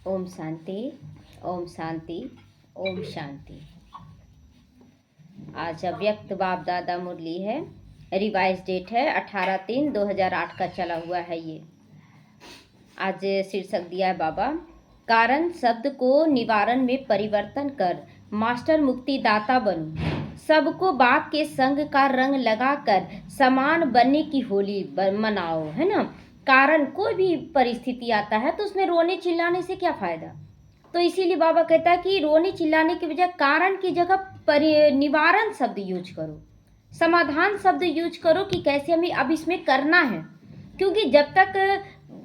ओम शांति, ओम शांति, ओम शांति। आज अव्यक्त बाप दादा मुरली है। रिवाइज डेट है 18/3/2008 का चला हुआ है। ये आज शीर्षक दिया है बाबा, कारण शब्द को निवारण में परिवर्तन कर मास्टर मुक्ति दाता बनो। सबको बाप के संग का रंग लगाकर समान बनने की होली मनाओ, है ना। कारण कोई भी परिस्थिति आता है तो उसमें रोने चिल्लाने से क्या फायदा। तो इसीलिए बाबा कहता है कि रोने चिल्लाने की बजाय कारण की जगह निवारण शब्द यूज करो, समाधान शब्द यूज करो कि कैसे हमें अब इसमें करना है। क्योंकि जब तक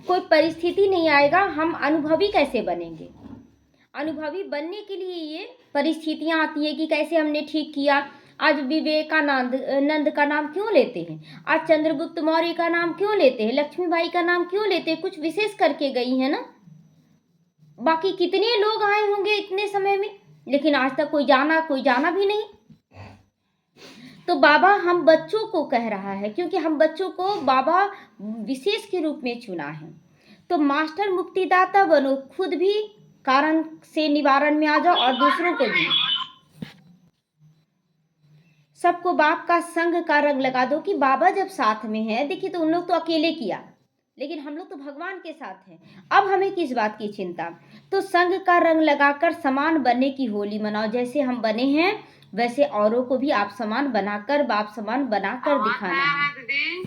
कोई परिस्थिति नहीं आएगा हम अनुभवी कैसे बनेंगे। अनुभवी बनने के लिए ये परिस्थितियां आती है कि कैसे हमने ठीक किया। आज विवेकानंद का नाम क्यों लेते हैं, आज चंद्रगुप्त मौर्य का नाम क्यों लेते हैं, लक्ष्मीबाई का नाम क्यों लेते हैं, कुछ विशेष करके गई है ना। बाकी कितने लोग आए होंगे इतने समय में, लेकिन आज तक कोई जाना भी नहीं। तो बाबा हम बच्चों को कह रहा है, क्योंकि हम बच्चों को बाबा विशेष के रूप में चुना है। तो मास्टर मुक्तिदाता बनो, खुद भी कारण से निवारण में आ जाओ और दूसरों को भी। सबको बाप का संग का रंग लगा दो कि बाबा जब साथ में है, देखिए तो उन लोग तो अकेले किया, लेकिन हम लोग तो भगवान के साथ हैं। अब हमें किस बात की चिंता। तो संग का रंग लगाकर समान बनने की होली मनाओ। जैसे हम बने हैं वैसे औरों को भी आप समान बनाकर, बाप समान बनाकर दिखाना है।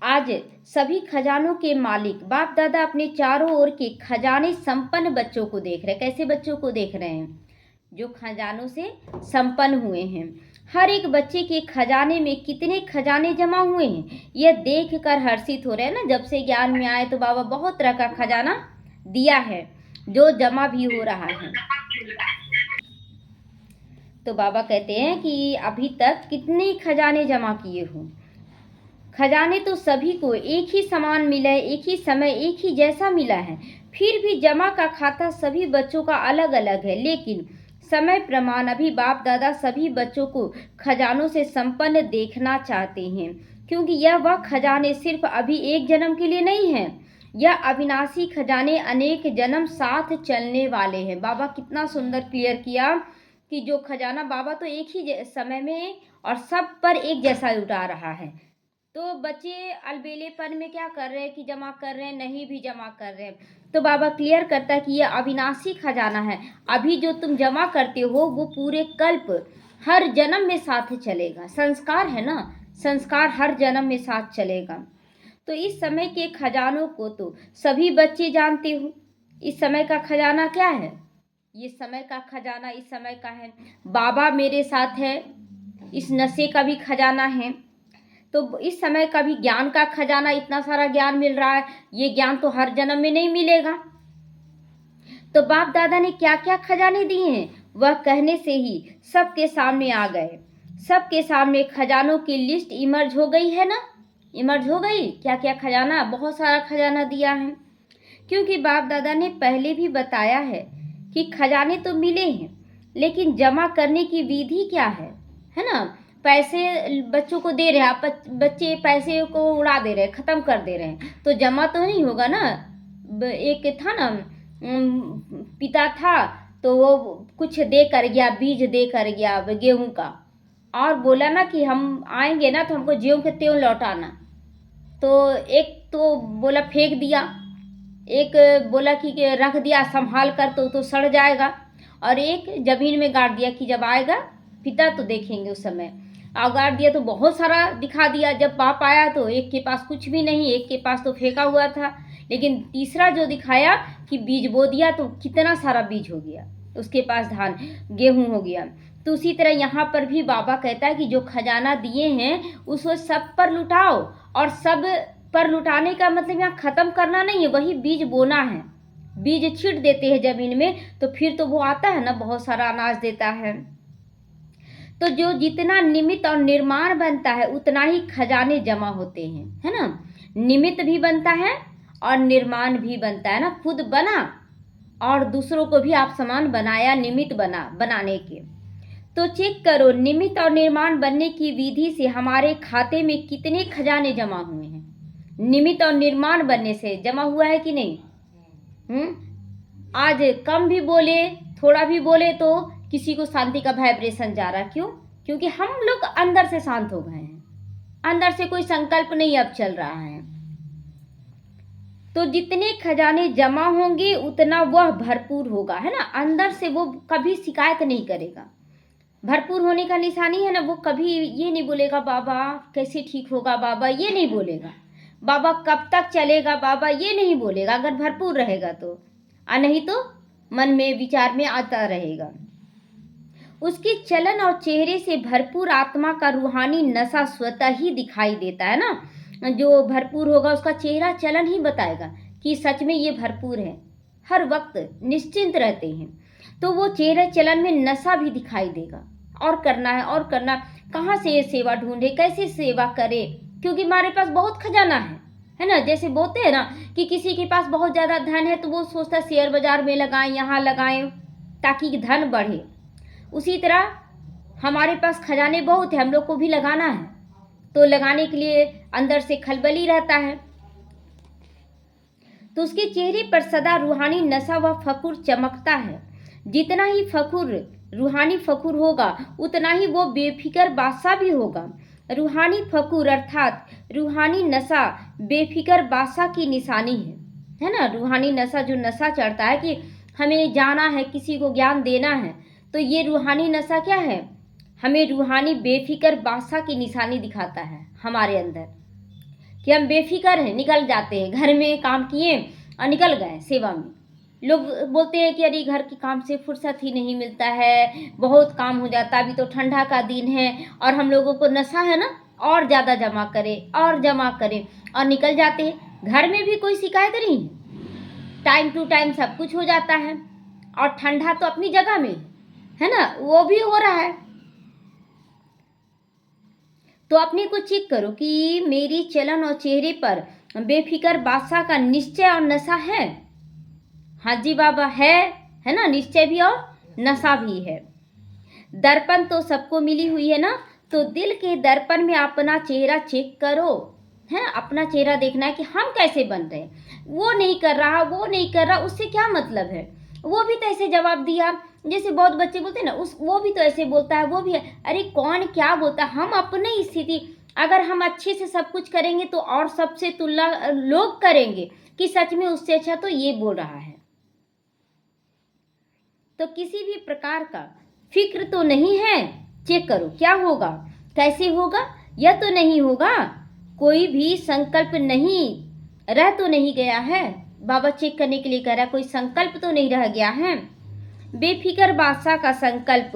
आज सभी खजानों के मालिक बाप दादा अपने चारों ओर के खजाने संपन्न बच्चों को देख रहे हैं। कैसे बच्चों को देख रहे हैं? जो खजानों से संपन्न हुए हैं। हर एक बच्चे के खजाने में कितने खजाने जमा हुए हैं, यह देख कर हर्षित हो रहे हैं ना। जब से ज्ञान में आए तो बाबा बहुत तरह का खजाना दिया है जो जमा भी हो रहा है। तो बाबा कहते हैं कि अभी तक कितने खजाने जमा किए हो। खजाने तो सभी को एक ही समान मिला है, एक ही समय एक ही जैसा मिला है। फिर भी जमा का खाता सभी बच्चों का अलग अलग है, लेकिन समय प्रमाण अभी बाप दादा सभी बच्चों को खजानों से संपन्न देखना चाहते हैं। क्योंकि यह वह खजाने सिर्फ अभी एक जन्म के लिए नहीं है, यह अविनाशी खजाने अनेक जन्म साथ चलने वाले हैं। बाबा कितना सुंदर क्लियर किया कि जो खजाना बाबा तो एक ही समय में और सब पर एक जैसा लुटा रहा है। तो बच्चे अलबेलेपन में क्या कर रहे हैं कि जमा कर रहे हैं, नहीं भी जमा कर रहे हैं। तो बाबा क्लियर करता है कि यह अविनाशी खजाना है। अभी जो तुम जमा करते हो वो पूरे कल्प हर जन्म में साथ चलेगा। संस्कार है ना, संस्कार हर जन्म में साथ चलेगा। तो इस समय के खजानों को तो सभी बच्चे जानते हो। इस समय का खजाना क्या है? ये समय का खजाना इस समय का है, बाबा मेरे साथ है। इस नशे का भी खजाना है। तो इस समय का भी ज्ञान का खजाना, इतना सारा ज्ञान मिल रहा है, ये ज्ञान तो हर जन्म में नहीं मिलेगा। तो बाप दादा ने क्या क्या खजाने दिए हैं वह कहने से ही सबके सामने आ गए। सबके सामने खजानों की लिस्ट इमर्ज हो गई है ना, इमर्ज हो गई। क्या क्या खजाना, बहुत सारा खजाना दिया है। क्योंकि बाप दादा ने पहले भी बताया है कि खजाने तो मिले हैं, लेकिन जमा करने की विधि क्या है ना। पैसे बच्चों को दे रहे हैं, आप बच्चे पैसे को उड़ा दे रहे हैं, ख़त्म कर दे रहे हैं, तो जमा तो नहीं होगा ना। एक था ना पिता था, तो वो कुछ दे कर गया, बीज दे कर गया गेहूं का, और बोला ना कि हम आएंगे ना तो हमको ज्यों के त्यों लौटाना। तो एक तो बोला फेंक दिया, एक बोला कि रख दिया संभाल कर तो सड़ जाएगा, और एक ज़मीन में गाड़ दिया कि जब आएगा पिता तो देखेंगे उस समय। गाड़ दिया तो बहुत सारा दिखा दिया। जब बाप आया तो एक के पास कुछ भी नहीं, एक के पास तो फेंका हुआ था, लेकिन तीसरा जो दिखाया कि बीज बो दिया तो कितना सारा बीज हो गया, उसके पास धान गेहूं हो गया। तो उसी तरह यहाँ पर भी बाबा कहता है कि जो खजाना दिए हैं उसको सब पर लुटाओ। और सब पर लुटाने का मतलब यहाँ ख़त्म करना नहीं है, वही बीज बोना है। बीज छींट देते हैं ज़मीन में तो फिर तो वो आता है ना, बहुत सारा अनाज देता है। तो जो जितना निमित्त और निर्माण बनता है उतना ही खजाने जमा होते हैं, है ना। निमित्त भी बनता है और निर्माण भी बनता है ना। खुद बना और दूसरों को भी आप समान बनाया, निमित्त बनाने के। तो चेक करो निमित्त और निर्माण बनने की विधि से हमारे खाते में कितने खजाने जमा हुए हैं। निमित्त और निर्माण बनने से जमा हुआ है कि नहीं? आज कम भी बोले, थोड़ा भी बोले तो किसी को शांति का वाइब्रेशन जा रहा। क्यों? क्योंकि हम लोग अंदर से शांत हो गए हैं, अंदर से कोई संकल्प नहीं अब चल रहा है। तो जितने खजाने जमा होंगे उतना वह भरपूर होगा, है ना। अंदर से वो कभी शिकायत नहीं करेगा। भरपूर होने का निशानी है ना, वो कभी ये नहीं बोलेगा बाबा कैसे ठीक होगा, बाबा ये नहीं बोलेगा, बाबा कब तक चलेगा, बाबा ये नहीं बोलेगा, अगर भरपूर रहेगा तो। और नहीं तो मन में विचार में आता रहेगा। उसके चलन और चेहरे से भरपूर आत्मा का रूहानी नशा स्वतः ही दिखाई देता है ना। जो भरपूर होगा उसका चेहरा चलन ही बताएगा कि सच में ये भरपूर है, हर वक्त निश्चिंत रहते हैं। तो वो चेहरे चलन में नशा भी दिखाई देगा। और करना है और करना, कहाँ से ये सेवा ढूंढे, कैसे सेवा करे, क्योंकि हमारे पास बहुत खजाना है ना। जैसे बोलते हैं ना कि किसी के पास बहुत ज़्यादा धन है तो वो सोचता है शेयर बाजार में लगाएं, यहाँ लगाएं ताकि धन बढ़े। उसी तरह हमारे पास खजाने बहुत है, हम लोग को भी लगाना है, तो लगाने के लिए अंदर से खलबली रहता है। तो उसके चेहरे पर सदा रूहानी नशा व फखुर चमकता है। जितना ही फखुर, रूहानी फखुर होगा उतना ही वो बेफिक्र बादशाह भी होगा। रूहानी फखुर अर्थात रूहानी नशा बेफिक्र बादशाह की निशानी है ना। रूहानी नशा, जो नशा चढ़ता है कि हमें जाना है, किसी को ज्ञान देना है, तो ये रूहानी नशा क्या है, हमें रूहानी बेफिक्र बादशाह की निशानी दिखाता है हमारे अंदर, कि हम बेफिक्र हैं, निकल जाते हैं, घर में काम किए और निकल गए सेवा में। लोग बोलते हैं कि अरे घर के काम से फुर्सत ही नहीं मिलता है, बहुत काम हो जाता है, अभी तो ठंडा का दिन है और हम लोगों को नशा है ना, और ज़्यादा जमा करें और जमा करें, और निकल जाते हैं। घर में भी कोई शिकायत नहीं, टाइम टू टाइम सब कुछ हो जाता है, और ठंडा तो अपनी जगह में है ना, वो भी हो रहा है। तो अपने को चेक करो कि मेरी चलन और चेहरे पर बेफिक्र बादशाह का निश्चय और नशा है। हाँ जी बाबा, है ना, निश्चय भी और नशा भी है। दर्पण तो सबको मिली हुई है ना, तो दिल के दर्पण में अपना चेहरा चेक करो, है अपना चेहरा देखना है कि हम कैसे बन रहे हैं। वो नहीं कर रहा, वो नहीं कर रहा, उससे क्या मतलब है। वो भी तो ऐसे जवाब दिया, जैसे बहुत बच्चे बोलते हैं ना, वो भी तो ऐसे बोलता है, वो भी है। अरे कौन क्या बोलता है, हम अपनी स्थिति, अगर हम अच्छे से सब कुछ करेंगे तो और सबसे तुलना लोग करेंगे कि सच में उससे अच्छा तो ये बोल रहा है। तो किसी भी प्रकार का फिक्र तो नहीं है, चेक करो क्या होगा, कैसे होगा, यह तो नहीं होगा, कोई भी संकल्प नहीं रह तो नहीं गया है। बाबा चेक करने के लिए कह रहा है, कोई संकल्प तो नहीं रह गया है। बेफिक्र बादशाह का संकल्प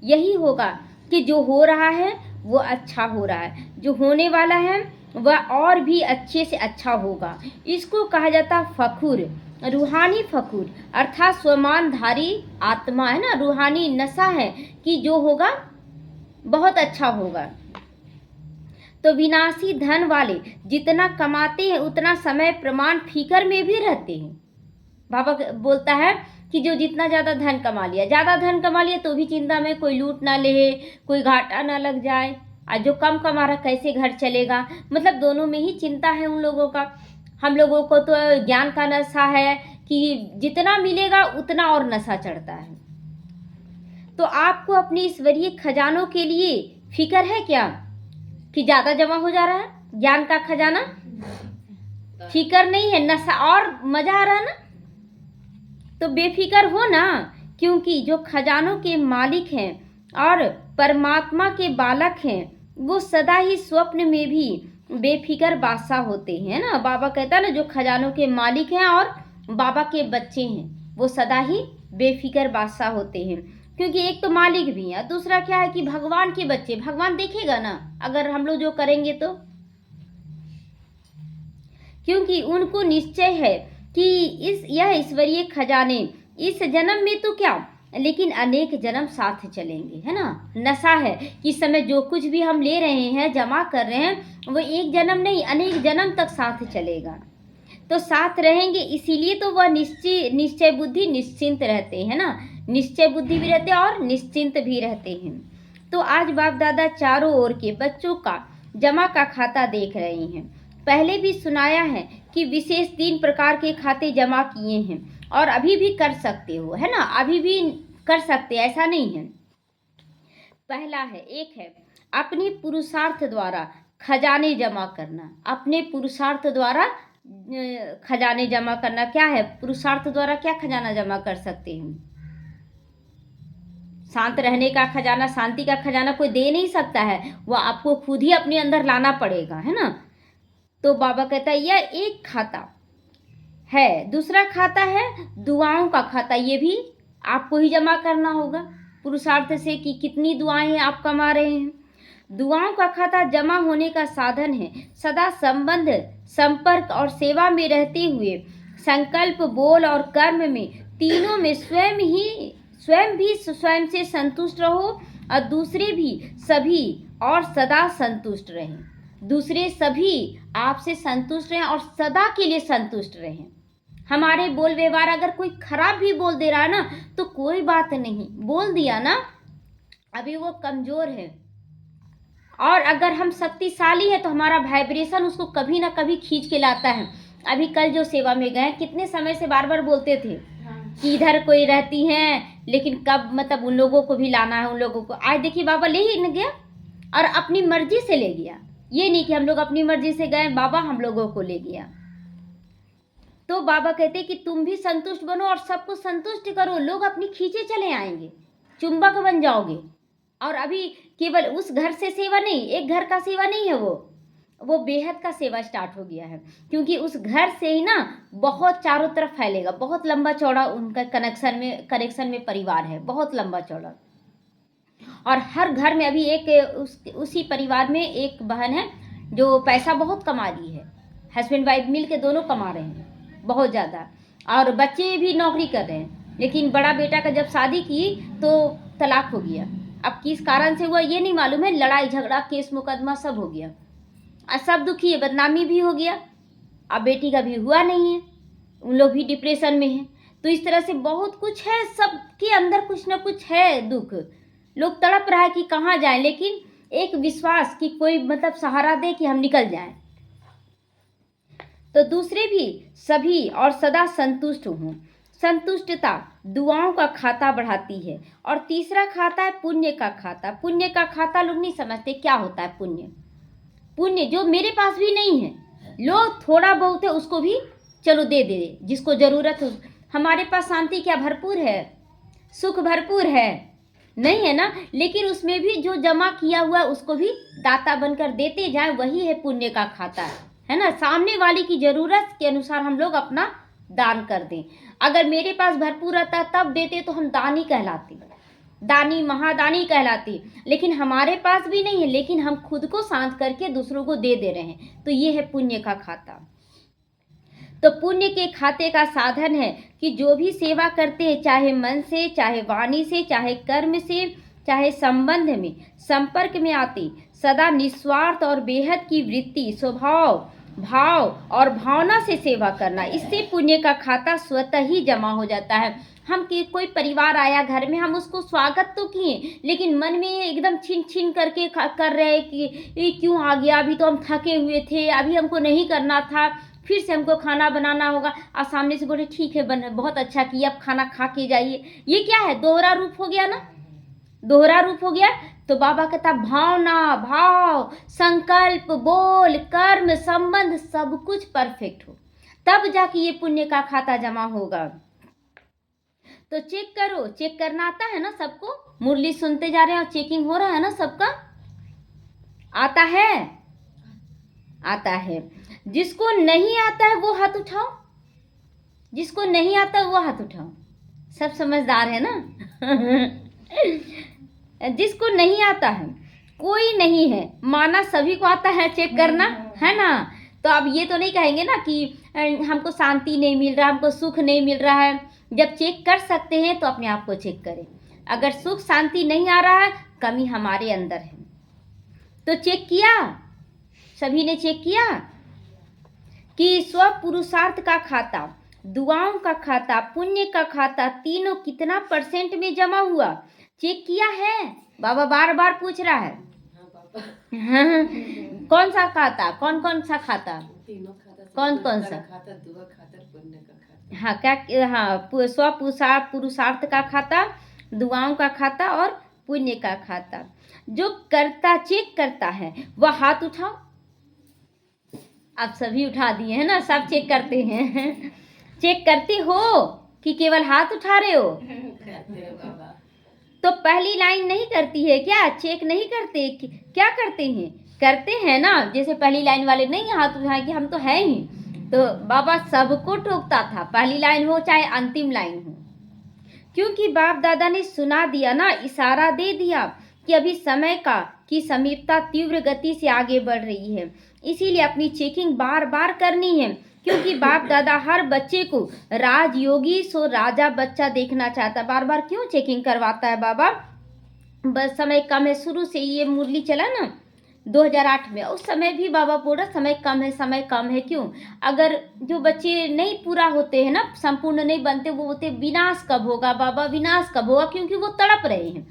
यही होगा कि जो हो रहा है वो अच्छा हो रहा है, जो होने वाला है वह और भी अच्छे से अच्छा होगा। इसको कहा जाता फखुर, रूहानी फखुर अर्थात स्वमानधारी आत्मा, है ना। रूहानी नशा है कि जो होगा बहुत अच्छा होगा। तो विनाशी धन वाले जितना कमाते हैं उतना समय प्रमाण फिकर में भी रहते हैं। बाबा बोलता है कि जो जितना ज़्यादा धन कमा लिया, ज़्यादा धन कमा लिया तो भी चिंता में, कोई लूट ना ले, कोई घाटा ना लग जाए, और जो कम कमा रहा कैसे घर चलेगा, मतलब दोनों में ही चिंता है उन लोगों का। हम लोगों को तो ज्ञान का नशा है कि जितना मिलेगा उतना और नशा चढ़ता है। तो आपको अपने ईश्वरीय खजानों के लिए फिक्र है क्या कि ज़्यादा जमा हो जा रहा है ज्ञान का खजाना? फिक्र नहीं है, नशा और मजा आ रहा है ना। तो बेफिक्र हो ना, क्योंकि जो खजानों के मालिक हैं और परमात्मा के बालक हैं वो सदा ही स्वप्न में भी बेफिक्र बादशाह होते हैं ना। बाबा कहता है ना, जो खजानों के मालिक हैं और बाबा के बच्चे हैं वो सदा ही बेफिक्र बादशाह होते हैं, क्योंकि एक तो मालिक भी है, दूसरा क्या है कि भगवान के बच्चे, भगवान देखेगा ना अगर हम लोग जो करेंगे तो, क्योंकि उनको निश्चय है कि यह ईश्वरीय खजाने इस जन्म में तो क्या, लेकिन अनेक जन्म साथ चलेंगे, है ना। नशा है कि इस समय जो कुछ भी हम ले रहे हैं, जमा कर रहे हैं, वो एक जन्म नहीं अनेक जन्म तक साथ चलेगा। तो साथ रहेंगे, इसीलिए तो वह निश्चय बुद्धि निश्चिंत रहते हैं ना। निश्चय बुद्धि भी रहते हैं और निश्चिंत भी रहते हैं। तो आज बाप दादा चारों ओर के बच्चों का जमा का खाता देख रहे हैं। पहले भी सुनाया है कि विशेष 3 प्रकार के खाते जमा किए हैं। और अभी भी कर सकते हो, है ना, अभी भी कर सकते, ऐसा नहीं है। पहला है, एक है अपने पुरुषार्थ द्वारा खजाने जमा करना। अपने पुरुषार्थ द्वारा खजाने जमा करना। क्या है पुरुषार्थ द्वारा, क्या खजाना जमा कर सकते हैं? शांत रहने का खजाना, शांति का खजाना कोई दे नहीं सकता है, वो आपको खुद ही अपने अंदर लाना पड़ेगा, है ना। तो बाबा कहता है यह एक खाता है। दूसरा खाता है दुआओं का खाता, ये भी आपको ही जमा करना होगा पुरुषार्थ से कि कितनी दुआएं आप कमा रहे हैं। दुआओं का खाता जमा होने का साधन है सदा संबंध, संपर्क और सेवा में रहते हुए संकल्प, बोल और कर्म में, तीनों में स्वयं भी स्वयं से संतुष्ट रहो और दूसरे भी सभी और सदा संतुष्ट रहें। दूसरे सभी आपसे संतुष्ट रहें और सदा के लिए संतुष्ट रहें। हमारे बोल व्यवहार अगर कोई खराब भी बोल दे रहा है ना, तो कोई बात नहीं, बोल दिया ना, अभी वो कमजोर है। और अगर हम शक्तिशाली है तो हमारा वाइब्रेशन उसको कभी ना कभी खींच के लाता है। अभी कल जो सेवा में गए, कितने समय से बार बार बोलते थे कि इधर कोई रहती हैं, लेकिन कब मतलब उन लोगों को भी लाना है, उन लोगों को। आज देखिए बाबा ले ही न गया और अपनी मर्जी से ले गया। ये नहीं कि हम लोग अपनी मर्जी से गए, बाबा हम लोगों को ले गया। तो बाबा कहते कि तुम भी संतुष्ट बनो और सबको संतुष्ट करो, लोग अपनी खींचे चले आएंगे, चुंबक बन जाओगे। और अभी केवल उस घर से सेवा नहीं, एक घर का सेवा नहीं है, वो बेहद का सेवा स्टार्ट हो गया है, क्योंकि उस घर से ही ना बहुत चारों तरफ फैलेगा। बहुत लंबा चौड़ा उनका कनेक्शन में परिवार है, बहुत लंबा चौड़ा। और हर घर में अभी उसी परिवार में एक बहन है जो पैसा बहुत कमा रही है, हस्बैंड वाइफ मिल के दोनों कमा रहे हैं बहुत ज़्यादा, और बच्चे भी नौकरी कर रहे हैं। लेकिन बड़ा बेटा का जब शादी की तो तलाक हो गया। अब किस कारण से हुआ ये नहीं मालूम है, लड़ाई झगड़ा केस मुकदमा सब हो गया और सब दुखी है, बदनामी भी हो गया। अब बेटी का भी हुआ नहीं है, उन लोग भी डिप्रेशन में हैं। तो इस तरह से बहुत कुछ है, सबके अंदर कुछ ना कुछ है दुख। लोग तड़प रहा है कि कहाँ जाएं, लेकिन एक विश्वास कि कोई मतलब सहारा दे कि हम निकल जाएं। तो दूसरे भी सभी और सदा संतुष्ट हों। संतुष्टता दुआओं का खाता बढ़ाती है। और तीसरा खाता है पुण्य का खाता। पुण्य का खाता लोग नहीं समझते क्या होता है पुण्य। पुण्य जो मेरे पास भी नहीं है, लोग थोड़ा बहुत है उसको भी चलो दे दे, जिसको जरूरत हो। हमारे पास शांति क्या भरपूर है, सुख भरपूर है, नहीं है ना, लेकिन उसमें भी जो जमा किया हुआ उसको भी दाता बनकर देते जाए, वही है पुण्य का खाता, है ना। सामने वाले की जरूरत के अनुसार हम लोग अपना दान कर दें। अगर मेरे पास भरपूर रहता तब देते तो हम दानी कहलाते, दानी महादानी कहलाती। लेकिन हमारे पास भी नहीं है, लेकिन हम खुद को शांत करके दूसरों को दे रहे हैं, तो ये है पुण्य का खाता। तो पुण्य के खाते का साधन है कि जो भी सेवा करते हैं, चाहे मन से, चाहे वाणी से, चाहे कर्म से, चाहे संबंध में, संपर्क में आते, सदा निस्वार्थ और बेहद की वृत्ति, स्वभाव, भाव और भावना से सेवा करना, इससे पुण्य का खाता स्वतः ही जमा हो जाता है। हम कि कोई परिवार आया घर में, हम उसको स्वागत तो किए, लेकिन मन में एकदम छिन छिन करके कर रहे कि ये क्यों आ गया, अभी तो हम थके हुए थे, अभी हमको नहीं करना था, फिर से हमको खाना बनाना होगा। और सामने से बोले ठीक है बन, बहुत अच्छा किया, अब खाना खा के जाइए। ये क्या है, दोहरा रूप हो गया ना, दोहरा रूप हो गया। तो बाबा कहता भावना, भाव, संकल्प, बोल, कर्म, संबंध सब कुछ परफेक्ट हो, तब जाके ये पुण्य का खाता जमा होगा। तो चेक करो, चेक करना आता है ना सबको, मुरली सुनते जा रहे हैं और चेकिंग हो रहा है ना सबका, आता है, आता है। जिसको नहीं आता है वो हाथ उठाओ, जिसको नहीं आता है वो हाथ उठाओ, सब समझदार है ना। जिसको नहीं आता है, कोई नहीं है, माना सभी को आता है चेक करना, है ना। तो अब ये तो नहीं कहेंगे ना कि हमको शांति नहीं मिल रहा, हमको सुख नहीं मिल रहा है। जब चेक कर सकते हैं तो अपने आप को चेक करें। अगर सुख शांति नहीं आ रहा है, कमी हमारे अंदर है। तो चेक किया, सभी ने चेक किया कि स्व पुरुषार्थ का खाता, दुआओं का खाता, पुण्य का खाता, तीनों कितना % में जमा हुआ, चेक किया है। बाबा बार बार पूछ रहा है। हाँ, कौन सा खाता, कौन कौन सा खाता, तीनों खाता, कौन कौन सा खाता, दुआ खाता, पुण्य का खाता। हाँ क्या, हाँ स्व पुरुषार्थ का खाता, दुआओं का खाता और पुण्य का खाता। जो करता चेक करता है वह हाथ उठाओ। आप सभी उठा दिए हैं ना, सब चेक करते हैं। चेक करते हो कि केवल हाथ उठा रहे हो? तो पहली लाइन नहीं करती है क्या? चेक नहीं करते? क्या करते हैं? करते हैं ना। जैसे पहली लाइन वाले नहीं हाथ उठाए कि हम तो हैं ही, तो बाबा सबको टोकता था, पहली लाइन हो चाहे अंतिम लाइन हो, क्योंकि बाप दादा ने सुना दिया ना, इशारा दे दिया कि अभी समय का की समीपता तीव्र गति से आगे बढ़ रही है। इसीलिए अपनी चेकिंग बार बार करनी है, क्योंकि बाप दादा हर बच्चे को राजयोगी सो राजा बच्चा देखना चाहता। बार बार क्यों चेकिंग करवाता है बाबा? बस समय कम है। शुरू से ये मुरली चला ना 2008 में, उस समय भी बाबा बोल रहा समय कम है, समय कम है। क्यों? अगर जो बच्चे नहीं पूरा होते हैं ना, संपूर्ण नहीं बनते, वो बोलते विनाश कब होगा बाबा, विनाश कब होगा, क्योंकि वो तड़प रहे हैं।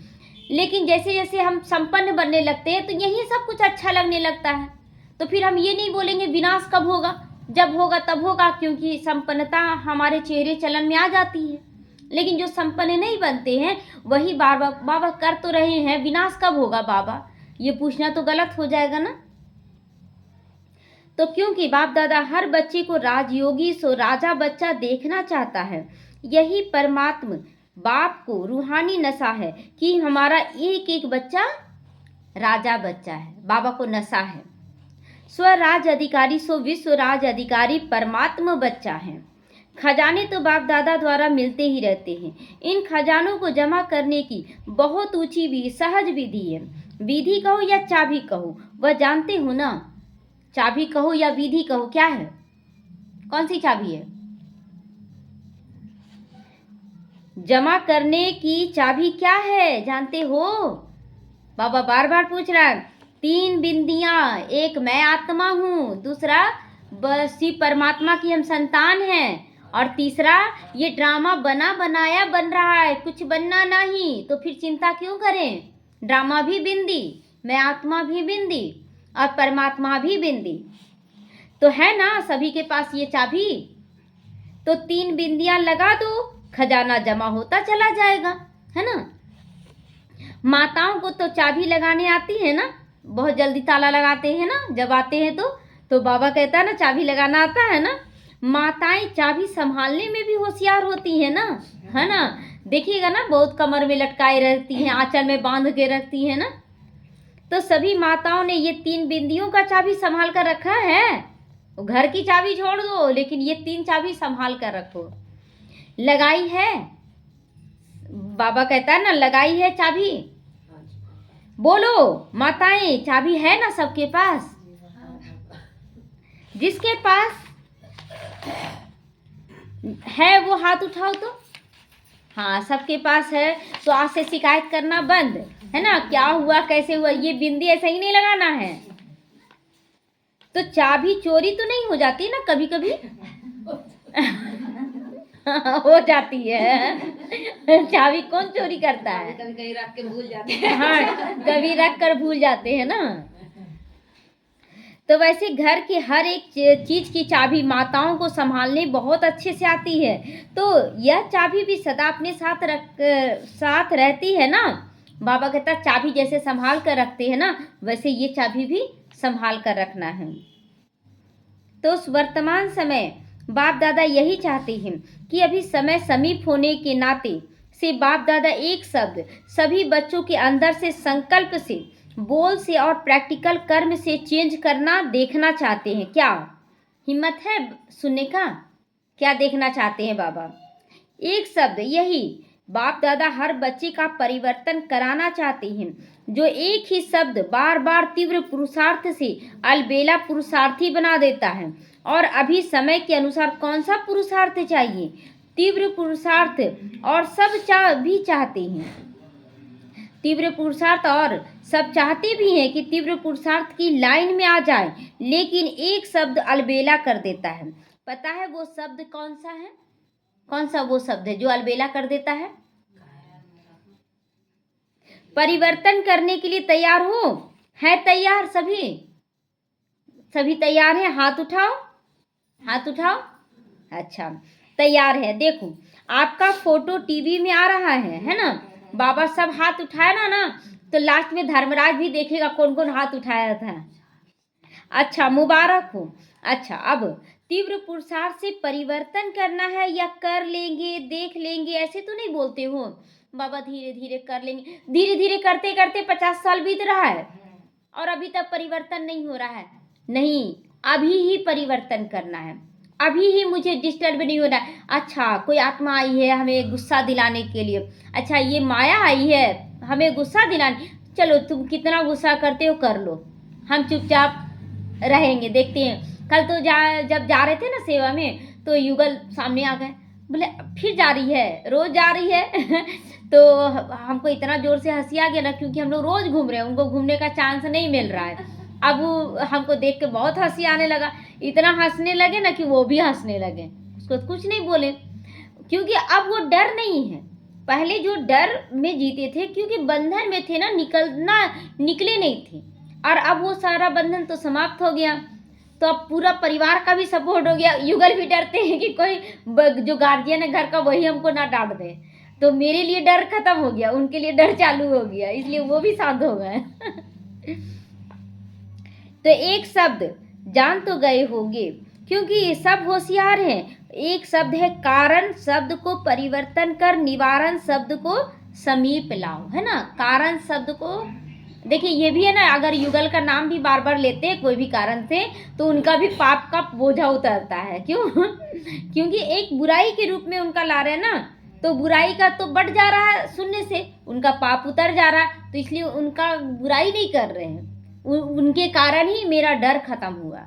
लेकिन जैसे जैसे हम संपन्न बनने लगते हैं तो यही सब कुछ अच्छा लगने लगता है। तो फिर हम ये नहीं बोलेंगे विनाश कब होगा, जब होगा तब होगा, क्योंकि संपन्नता हमारे चेहरे चलन में आ जाती है। लेकिन जो संपन्न नहीं बनते हैं वही बार बार बाबा कर तो रहे हैं, विनाश कब होगा बाबा, ये पूछना तो गलत हो जाएगा ना। तो क्योंकि बाप दादा हर बच्चे को राजयोगी सो राजा बच्चा देखना चाहता है, यही परमात्मा बाप को रूहानी नशा है कि हमारा एक एक बच्चा राजा बच्चा है। बाबा को नशा है। स्वराज अधिकारी सो विश्व राज अधिकारी परमात्मा बच्चा है। खजाने तो बाप दादा द्वारा मिलते ही रहते हैं। इन खजानों को जमा करने की बहुत ऊंची भी सहज विधि है। विधि कहो या चाबी कहो, वह जानते हो ना। चाबी कहो या विधि कहो, क्या है? कौन सी चाबी है? जमा करने की चाबी क्या है, जानते हो? बाबा बार बार पूछ रहा है। 3 बिंदियां, एक मैं आत्मा हूँ, दूसरा शिव परमात्मा की हम संतान हैं, और तीसरा ये ड्रामा बना बनाया बन रहा है, कुछ बनना नहीं। तो फिर चिंता क्यों करें? ड्रामा भी बिंदी, मैं आत्मा भी बिंदी, और परमात्मा भी बिंदी, तो है ना सभी के पास ये चाबी। तो 3 बिंदियां लगा दो, खजाना जमा होता चला जाएगा, है ना। माताओं को तो चाबी लगाने आती है ना, बहुत जल्दी ताला लगाते हैं ना जब आते हैं तो बाबा कहता है ना चाबी लगाना आता है ना। माताएं चाबी संभालने में भी होशियार होती हैं ना, है ना। देखिएगा ना, बहुत कमर में लटकाए रहती हैं, आंचल में बांध के रखती हैं ना। तो सभी माताओं ने ये 3 बिंदियों का चाबी संभाल कर रखा है। घर की चाबी छोड़ दो, लेकिन ये 3 चाबी संभाल कर रखो। लगाई है, बाबा कहता है ना लगाई है चाबी। बोलो माताएं, चाबी है ना सबके पास? जिसके पास है वो हाथ उठाओ तो। हाँ, सबके पास है। तो आज से शिकायत करना बंद, है ना। क्या हुआ, कैसे हुआ, ये बिंदी ऐसे ही नहीं लगाना है। तो चाबी चोरी तो नहीं हो जाती ना कभी कभी? हो जाती है। चाबी कौन चोरी करता है? कभी कभी रख के भूल जाते हैं। हाँ, कभी रख कर भूल जाते हैं ना। तो वैसे घर की हर एक चीज की चाबी माताओं को संभालने बहुत अच्छे से आती है। तो यह चाबी भी सदा अपने साथ रहती है ना। बाबा कहता चाबी जैसे संभाल कर रखते हैं ना, वैसे ये चाबी भी संभाल कर रखना है। तो उस वर्तमान समय बाप दादा यही चाहते हैं कि अभी समय समीप होने के नाते से बाप दादा एक शब्द सभी बच्चों के अंदर से संकल्प से, बोल से और प्रैक्टिकल कर्म से चेंज करना देखना चाहते हैं। क्या हिम्मत है सुनने का? क्या देखना चाहते हैं बाबा? एक शब्द, यही बाप दादा हर बच्चे का परिवर्तन कराना चाहते हैं। जो एक ही शब्द बार बार तीव्र पुरुषार्थ से अलबेला पुरुषार्थी बना देता है। और अभी समय के अनुसार कौन सा पुरुषार्थ चाहिए? तीव्र पुरुषार्थ। और सब भी चाहते हैं तीव्र पुरुषार्थ, और सब चाहते भी हैं कि तीव्र पुरुषार्थ की लाइन में आ जाए, लेकिन एक शब्द अलबेला कर देता है। पता है वो शब्द कौन सा है? कौन सा वो शब्द है जो अलबेला कर देता है? परिवर्तन करने के लिए तैयार हो? है तैयार सभी? सभी तैयार हैं? हाथ उठाओ, हाथ उठाओ। अच्छा, तैयार है। देखो आपका फोटो टीवी में आ रहा है ना। बाबा सब हाथ उठाया ना तो लास्ट में धर्मराज भी देखेगा कौन कौन हाथ उठाया था। अच्छा, मुबारक हो। अच्छा, अब तीव्र पुरुषार्थ से परिवर्तन करना है या कर लेंगे देख लेंगे ऐसे तो नहीं बोलते हो। बाबा धीरे धीरे कर लेंगे, धीरे धीरे करते करते 50 साल बीत रहा है और अभी तक परिवर्तन नहीं हो रहा है। नहीं, अभी ही परिवर्तन करना है, अभी ही मुझे डिस्टर्ब नहीं होना है। अच्छा, कोई आत्मा आई है हमें गुस्सा दिलाने के लिए, अच्छा ये माया आई है हमें गुस्सा दिलाने, चलो तुम कितना गुस्सा करते हो कर लो, हम चुपचाप रहेंगे, देखते हैं। कल तो जब जा रहे थे ना सेवा में तो युगल सामने आ गए, बोले फिर जा रही है, रोज जा रही है तो हमको इतना जोर से हंसी आ गया ना, क्योंकि हम लोग रोज घूम रहे हैं, उनको घूमने का चांस नहीं मिल रहा है। अब वो हमको देख के बहुत हंसी आने लगा, इतना हंसने लगे ना कि वो भी हंसने लगे, उसको कुछ नहीं बोले, क्योंकि अब वो डर नहीं है। पहले जो डर में जीते थे, क्योंकि बंधन में थे ना, निकले नहीं थे, और अब वो सारा बंधन तो समाप्त हो गया, तो अब पूरा परिवार का भी सपोर्ट हो गया। युगल भी डरते हैं कि कोई जो गार्जियन है घर का वही हमको ना डांट दे, तो मेरे लिए डर खत्म हो गया, उनके लिए डर चालू हो गया, इसलिए वो भी शांत हो गए तो एक शब्द जान तो गए होंगे, क्योंकि ये सब होशियार हैं। एक शब्द है कारण शब्द को परिवर्तन कर निवारण शब्द को समीप लाओ, है ना। कारण शब्द को देखिए, ये भी है ना, अगर युगल का नाम भी बार बार लेते हैं कोई भी कारण से तो उनका भी पाप का बोझा उतरता है। क्यों क्योंकि एक बुराई के रूप में उनका ला रहे हैं ना, तो बुराई का तो बढ़ जा रहा है सुनने से, उनका पाप उतर जा रहा है, तो इसलिए उनका बुराई नहीं कर रहे हैं, उनके कारण ही मेरा डर खत्म हुआ।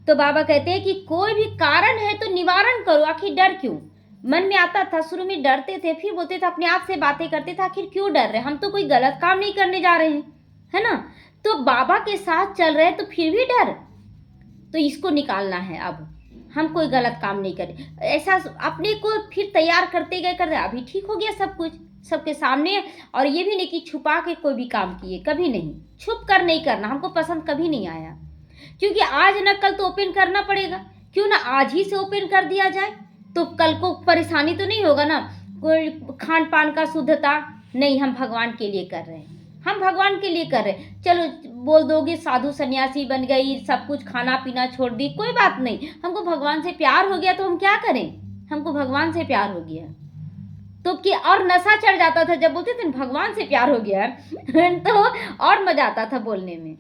तो बाबा कहते हैं कि कोई भी कारण है तो निवारण करो, आखिर डर क्यों। मन में आता था, शुरू में डरते थे, फिर बोलते थे, अपने आप से बातें करते थे, आखिर क्यों डर रहे, हम तो कोई गलत काम नहीं करने जा रहे हैं, है ना। तो बाबा के साथ चल रहे हैं तो फिर भी डर, तो इसको निकालना है। अब हम कोई गलत काम नहीं करें, ऐसा अपने को फिर तैयार करते गए करते, अभी ठीक हो गया सब कुछ सबके सामने। और ये भी नहीं कि छुपा के कोई भी काम किए, कभी नहीं, छुप कर नहीं करना, हमको पसंद कभी नहीं आया, क्योंकि आज न कल तो ओपन करना पड़ेगा। क्यों ना आज ही से ओपन कर दिया जाए, तो कल को परेशानी तो नहीं होगा ना। कोई खान पान का शुद्धता नहीं, हम भगवान के लिए कर रहे हैं, हम भगवान के लिए कर रहे हैं। चलो बोल दोगे साधु सन्यासी बन गई, सब कुछ खाना पीना छोड़ दी, कोई बात नहीं, हमको भगवान से प्यार हो गया तो हम क्या करें, हमको भगवान से प्यार हो गया तो क्या। और नशा चढ़ जाता था जब बोलते थे भगवान से प्यार हो गया तो और मजा आता था बोलने में।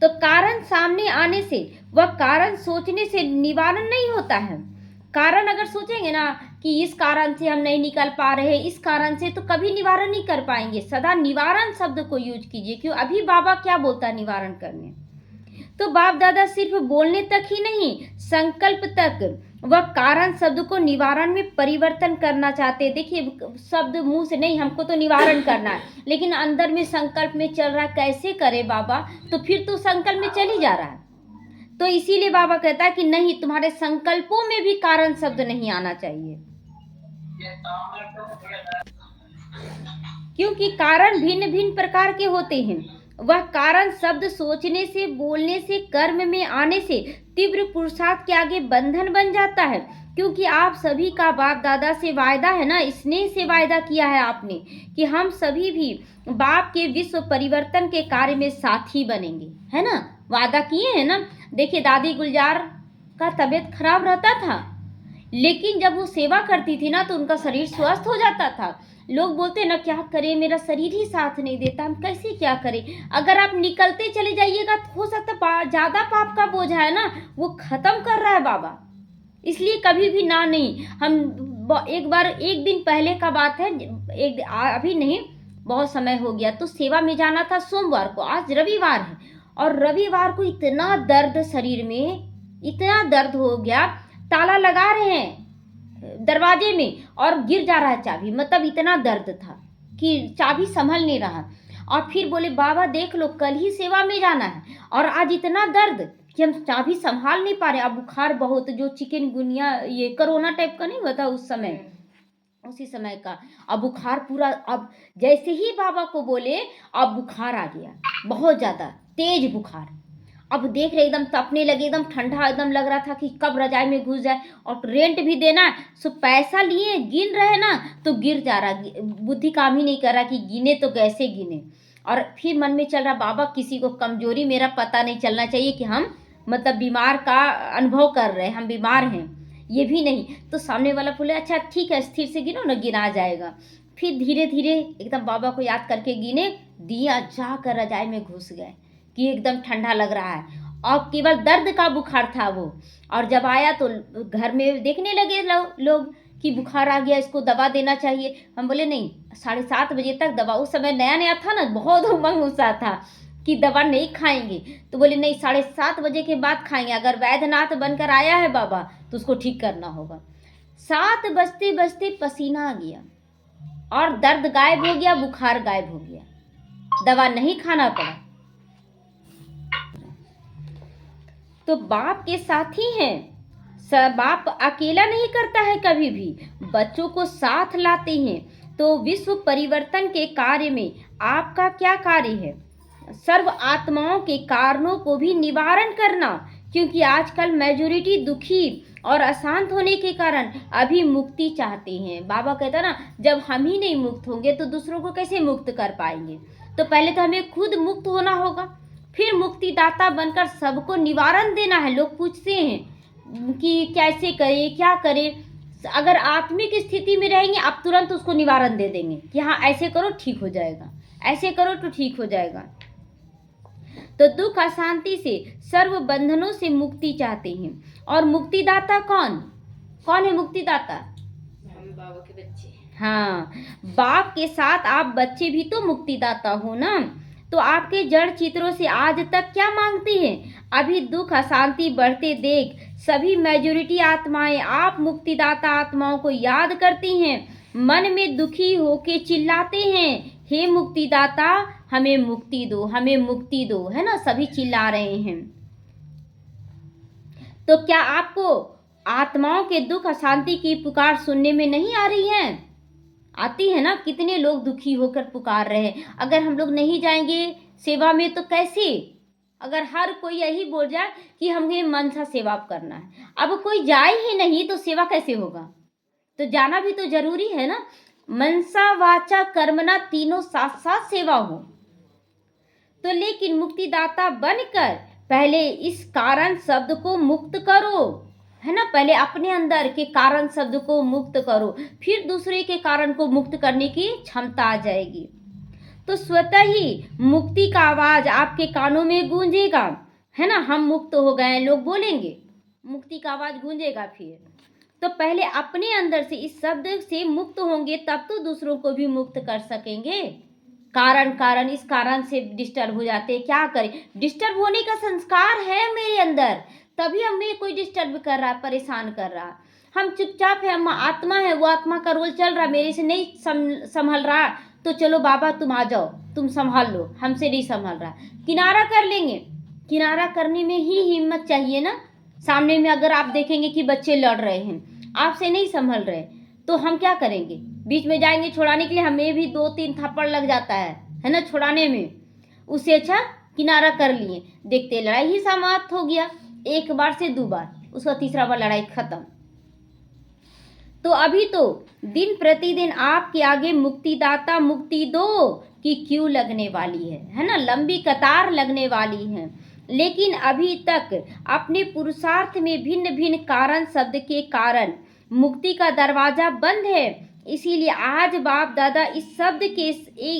तो कारण सामने आने से, वह कारण सोचने से निवारण नहीं होता है। कारण अगर सोचेंगे ना कि इस कारण से हम नहीं निकल पा रहे, इस कारण से, तो कभी निवारण नहीं कर पाएंगे। सदा निवारण शब्द को यूज कीजिए। क्यों, अभी बाबा क्या बोलता है निवारण करने, तो बाप दादा सिर्फ बोलने तक ही नहीं, संकल्प तक वह कारण शब्द को निवारण में परिवर्तन करना चाहते हैं। देखिए, शब्द मुंह से नहीं, हमको तो निवारण करना है, लेकिन अंदर में संकल्प में चल रहा है, कैसे करे बाबा, तो फिर तो संकल्प में चल ही जा रहा है। तो इसीलिए बाबा कहता है कि नहीं, तुम्हारे संकल्पों में भी कारण शब्द नहीं आना चाहिए, क्योंकि कारण भिन्न भिन्न प्रकार के होते हैं। वह कारण शब्द सोचने से, बोलने से, कर्म में आने से तीव्र पुरुषार्थ के आगे बंधन बन जाता है। क्योंकि आप सभी का बाप दादा से वायदा है ना, स्नेह से वायदा किया है आपने कि हम सभी भी बाप के विश्व परिवर्तन के कार्य में साथी बनेंगे, है ना, वादा किए हैं ना। देखिए, दादी गुलजार का तबीयत खराब रहता था, लेकिन जब वो सेवा करती थी ना तो उनका शरीर स्वस्थ हो जाता था। लोग बोलते ना, क्या करें, मेरा शरीर ही साथ नहीं देता, हम कैसे क्या करें। अगर आप निकलते चले जाइएगा तो हो सकता है ज़्यादा पाप का बोझ है ना वो खत्म कर रहा है बाबा, इसलिए कभी भी ना नहीं। हम एक बार, एक दिन पहले का बात है, अभी नहीं, बहुत समय हो गया, तो सेवा में जाना था सोमवार को, आज रविवार है, और रविवार को इतना दर्द शरीर में, इतना दर्द हो गया, ताला लगा रहे हैं दरवाजे में और गिर जा रहा है चाबी, मतलब इतना दर्द था कि चाबी संभल नहीं रहा। और फिर बोले बाबा देख लो, कल ही सेवा में जाना है और आज इतना दर्द कि हम चाबी संभाल नहीं पा रहे। अब बुखार बहुत, जो चिकनगुनिया, ये कोरोना टाइप का नहीं हुआ था उस समय, उसी समय का। अब बुखार पूरा, अब जैसे ही बाबा को बोले अब बुखार आ गया, बहुत ज़्यादा तेज बुखार। अब देख रहे एकदम तपने लगे, एकदम ठंडा एकदम लग रहा था कि कब रजाई में घुस जाए, और रेंट भी देना है, सो पैसा लिए गिन रहे ना तो गिर जा रहा, बुद्धि काम ही नहीं कर रहा कि गिने तो कैसे गिने। और फिर मन में चल रहा, बाबा किसी को कमजोरी मेरा पता नहीं चलना चाहिए कि हम मतलब बीमार का अनुभव कर रहे हैं, हम बीमार हैं, ये भी नहीं। तो सामने वाला बोले अच्छा ठीक है, स्थिर से गिनो ना, गिना जाएगा। फिर धीरे धीरे एकदम बाबा को याद करके गिने, दिया जाकर रजाई में घुस गए कि एकदम ठंडा लग रहा है, और केवल दर्द का बुखार था वो। और जब आया तो घर में देखने लगे लोग कि बुखार आ गया, इसको दवा देना चाहिए। हम बोले नहीं, 7:30 बजे तक दवा, उस समय नया नया था ना, बहुत उमंग उत्साह था कि दवा नहीं खाएंगे। तो बोले नहीं, 7:30 बजे के बाद खाएंगे, अगर वैद्यनाथ बनकर आया है बाबा तो उसको ठीक करना होगा। 7 बजते बजते पसीना आ गया और दर्द गायब हो गया, बुखार गायब हो गया, दवा नहीं खाना पड़ा। तो बाप के साथ ही हैं, बाप अकेला नहीं करता है, कभी भी बच्चों को साथ लाते हैं। तो विश्व परिवर्तन के कार्य में आपका क्या कार्य है? सर्व आत्माओं के कारणों को भी निवारण करना, क्योंकि आजकल मेजोरिटी दुखी और अशांत होने के कारण अभी मुक्ति चाहते हैं। बाबा कहता ना, जब हम ही नहीं मुक्त होंगे तो दूसरों को कैसे मुक्त कर पाएंगे? तो पहले तो हमें खुद मुक्त होना होगा, फिर मुक्तिदाता बनकर सबको निवारण देना है। लोग पूछते हैं कि कैसे करें, क्या करें? अगर आत्मिक स्थिति में रहेंगे आप तुरंत उसको निवारण दे देंगे कि हाँ ऐसे करो ठीक हो जाएगा, ऐसे करो तो ठीक हो जाएगा। तो दुख अशांति से, सर्व बंधनों से मुक्ति चाहते हैं। और मुक्तिदाता कौन कौन है? मुक्तिदाता हम बाबा के बच्चे। हाँ, बाप के साथ आप बच्चे भी तो मुक्तिदाता हो ना। तो आपके जड़ चित्रों से आज तक क्या मांगते हैं? अभी दुख अशांति बढ़ते देख सभी मेजोरिटी आत्माएं आप मुक्तिदाता आत्माओं को याद करती हैं, मन में दुखी होके चिल्लाते हैं, हे मुक्तिदाता हमें मुक्ति दो, हमें मुक्ति दो, है ना, सभी चिल्ला रहे हैं। तो क्या आपको आत्माओं के दुख अशांति की पुकार सुनने में नहीं आ रही है? आती है ना, कितने लोग दुखी होकर पुकार रहे हैं। अगर हम लोग नहीं जाएंगे सेवा में तो कैसे? अगर हर कोई यही बोल जाए कि हमें मनसा सेवा करना है, अब कोई जाए ही नहीं तो सेवा कैसे होगा? तो जाना भी तो जरूरी है ना। मनसा वाचा कर्मना तीनों साथ साथ सेवा हो। तो लेकिन मुक्तिदाता बनकर पहले इस कारण शब्द को मुक्त करो, है ना, पहले अपने अंदर के कारण शब्द को मुक्त करो, फिर दूसरे के कारण को मुक्त करने की क्षमता आ जाएगी। तो स्वतः ही मुक्ति का आवाज आपके कानों में गूंजेगा, है ना, हम मुक्त हो गए, लोग बोलेंगे, मुक्ति का आवाज गूंजेगा। फिर तो पहले अपने अंदर से इस शब्द से मुक्त होंगे, तब तो दूसरों को भी मुक्त कर सकेंगे। कारण इस कारण से डिस्टर्ब हो जाते हैं, क्या करें? डिस्टर्ब होने का संस्कार है मेरे अंदर, तभी हमें कोई डिस्टर्ब कर रहा, परेशान कर रहा। हम चुपचाप है, हम आत्मा है, वो आत्मा का रोल चल रहा, मेरे से नहीं संभल रहा, तो चलो बाबा तुम आ जाओ, तुम संभाल लो, हमसे नहीं संभल रहा, किनारा कर लेंगे। किनारा करने में ही हिम्मत चाहिए ना। सामने में अगर आप देखेंगे कि बच्चे लड़ रहे हैं, आपसे नहीं संभल रहे, तो हम क्या करेंगे? बीच में जाएंगे छुड़ाने के लिए, हमें भी 2-3 थप्पड़ लग जाता है ना छुड़ाने में। उससे अच्छा किनारा कर लिए, देखते लड़ाई ही समाप्त हो गया, एक बार से 2 बार, उसका तीसरा बार लड़ाई खत्म। तो अभी तो दिन प्रतिदिन आपके आगे मुक्तिदाता मुक्ति दो की क्यों लगने वाली है ना, लंबी कतार लगने वाली है। लेकिन अभी तक अपने पुरुषार्थ में भिन्न भिन्न कारण शब्द के कारण मुक्ति का दरवाजा बंद है। इसीलिए आज बाप दादा इस शब्द के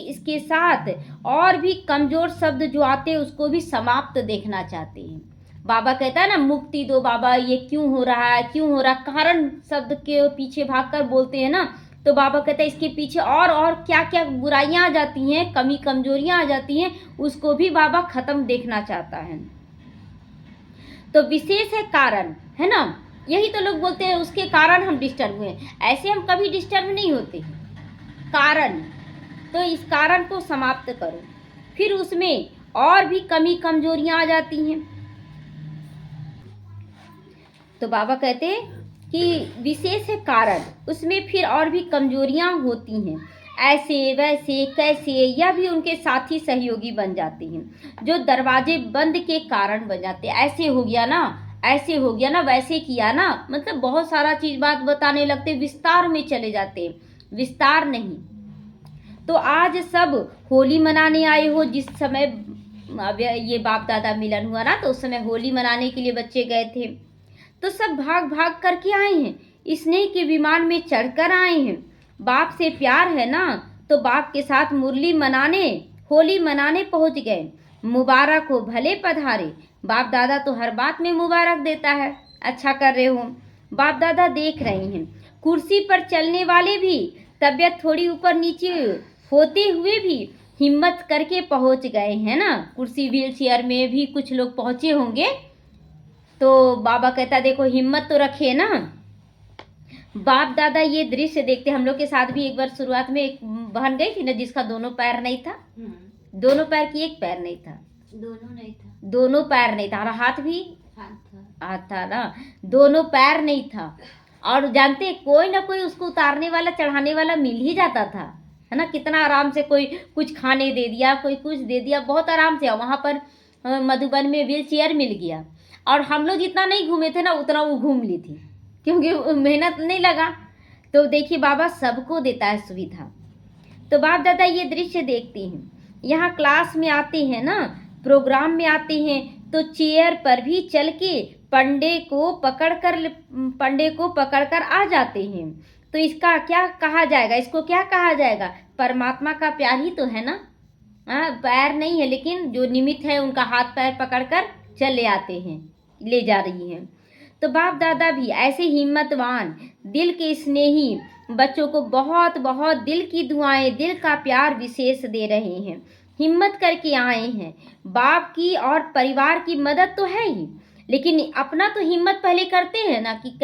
इसके साथ और भी कमजोर शब्द जो आते हैं उसको भी समाप्त देखना चाहते हैं। बाबा कहता है ना, मुक्ति दो बाबा, ये क्यों हो रहा है, क्यों हो रहा, कारण शब्द के पीछे भागकर बोलते हैं ना। तो बाबा कहता है इसके पीछे और क्या क्या बुराइयां आ जाती हैं, कमी कमजोरियां आ जाती हैं, उसको भी बाबा खत्म देखना चाहता है। तो विशेष है कारण, है ना, यही तो लोग बोलते हैं उसके कारण हम डिस्टर्ब हुए। ऐसे हम कभी डिस्टर्ब नहीं होते। कारण, तो इस कारण को समाप्त करो, फिर उसमें और भी कमी कमजोरियां आ जाती हैं। तो बाबा कहते हैं कि विशेष है कारण, उसमें फिर और भी कमजोरियां होती हैं। ऐसे वैसे कैसे, यह भी उनके साथी सहयोगी बन जाते हैं जो दरवाजे बंद के कारण बन जाते हैं। ऐसे हो गया ना, ऐसे हो गया ना, वैसे किया ना, मतलब बहुत सारा चीज़ बात बताने लगते, विस्तार में चले जाते। विस्तार नहीं। तो आज सब होली मनाने आए हो, जिस समय अब ये बाप दादा मिलन हुआ ना, तो उस समय होली मनाने के लिए बच्चे गए थे, तो सब भाग भाग करके आए हैं, स्नेह के विमान में चढ़कर आए हैं। बाप से प्यार है ना, तो बाप के साथ मुरली मनाने, होली मनाने पहुंच गए। मुबारक हो, भले पधारे। बाप दादा तो हर बात में मुबारक देता है, अच्छा कर रहे हो। बाप दादा देख रहे हैं, कुर्सी पर चलने वाले भी, तबीयत थोड़ी ऊपर नीचे होते हुए भी हिम्मत करके पहुंच गए हैं ना। कुर्सी व्हील चेयर में भी कुछ लोग पहुंचे होंगे, तो बाबा कहता देखो हिम्मत तो रखे ना। बाप दादा ये दृश्य देखते, हम लोग के साथ भी एक बार शुरुआत में एक बहन गई थी ना, जिसका दोनों पैर नहीं था, दोनों पैर की एक पैर नहीं था, दोनों नहीं था, दोनों पैर नहीं था, और हाथ भी हाथ था ना, दोनों पैर नहीं था। और जानते, कोई ना कोई उसको उतारने वाला, चढ़ाने वाला मिल ही जाता था, है ना। कितना आराम से कोई कुछ खाने दे दिया, कोई कुछ दे दिया, बहुत आराम से। वहाँ पर मधुबन में व्हील चेयर मिल गया, और हम लोग जितना नहीं घूमे थे ना, उतना वो घूम ली थी, क्योंकि मेहनत नहीं लगा। तो देखिए बाबा सबको देता है सुविधा। तो बाप दादा ये दृश्य देखते हैं, यहाँ क्लास में आते हैं ना, प्रोग्राम में आते हैं, तो चेयर पर भी चल के पंडे को पकड़कर आ जाते हैं। तो इसका क्या कहा जाएगा, इसको क्या कहा जाएगा? परमात्मा का प्यार ही तो है ना। पैर नहीं है, लेकिन जो निमित्त है उनका हाथ पैर पकड़कर चले आते हैं, ले जा रही हैं। तो बाप दादा भी ऐसे हिम्मतवान, दिल के स्नेही बच्चों को बहुत बहुत दिल की दुआएं, दिल का प्यार विशेष दे रहे हैं। हिम्मत करके आए हैं। बाप की और परिवार की मदद तो है ही, लेकिन अपना तो हिम्मत पहले करते हैं ना, कि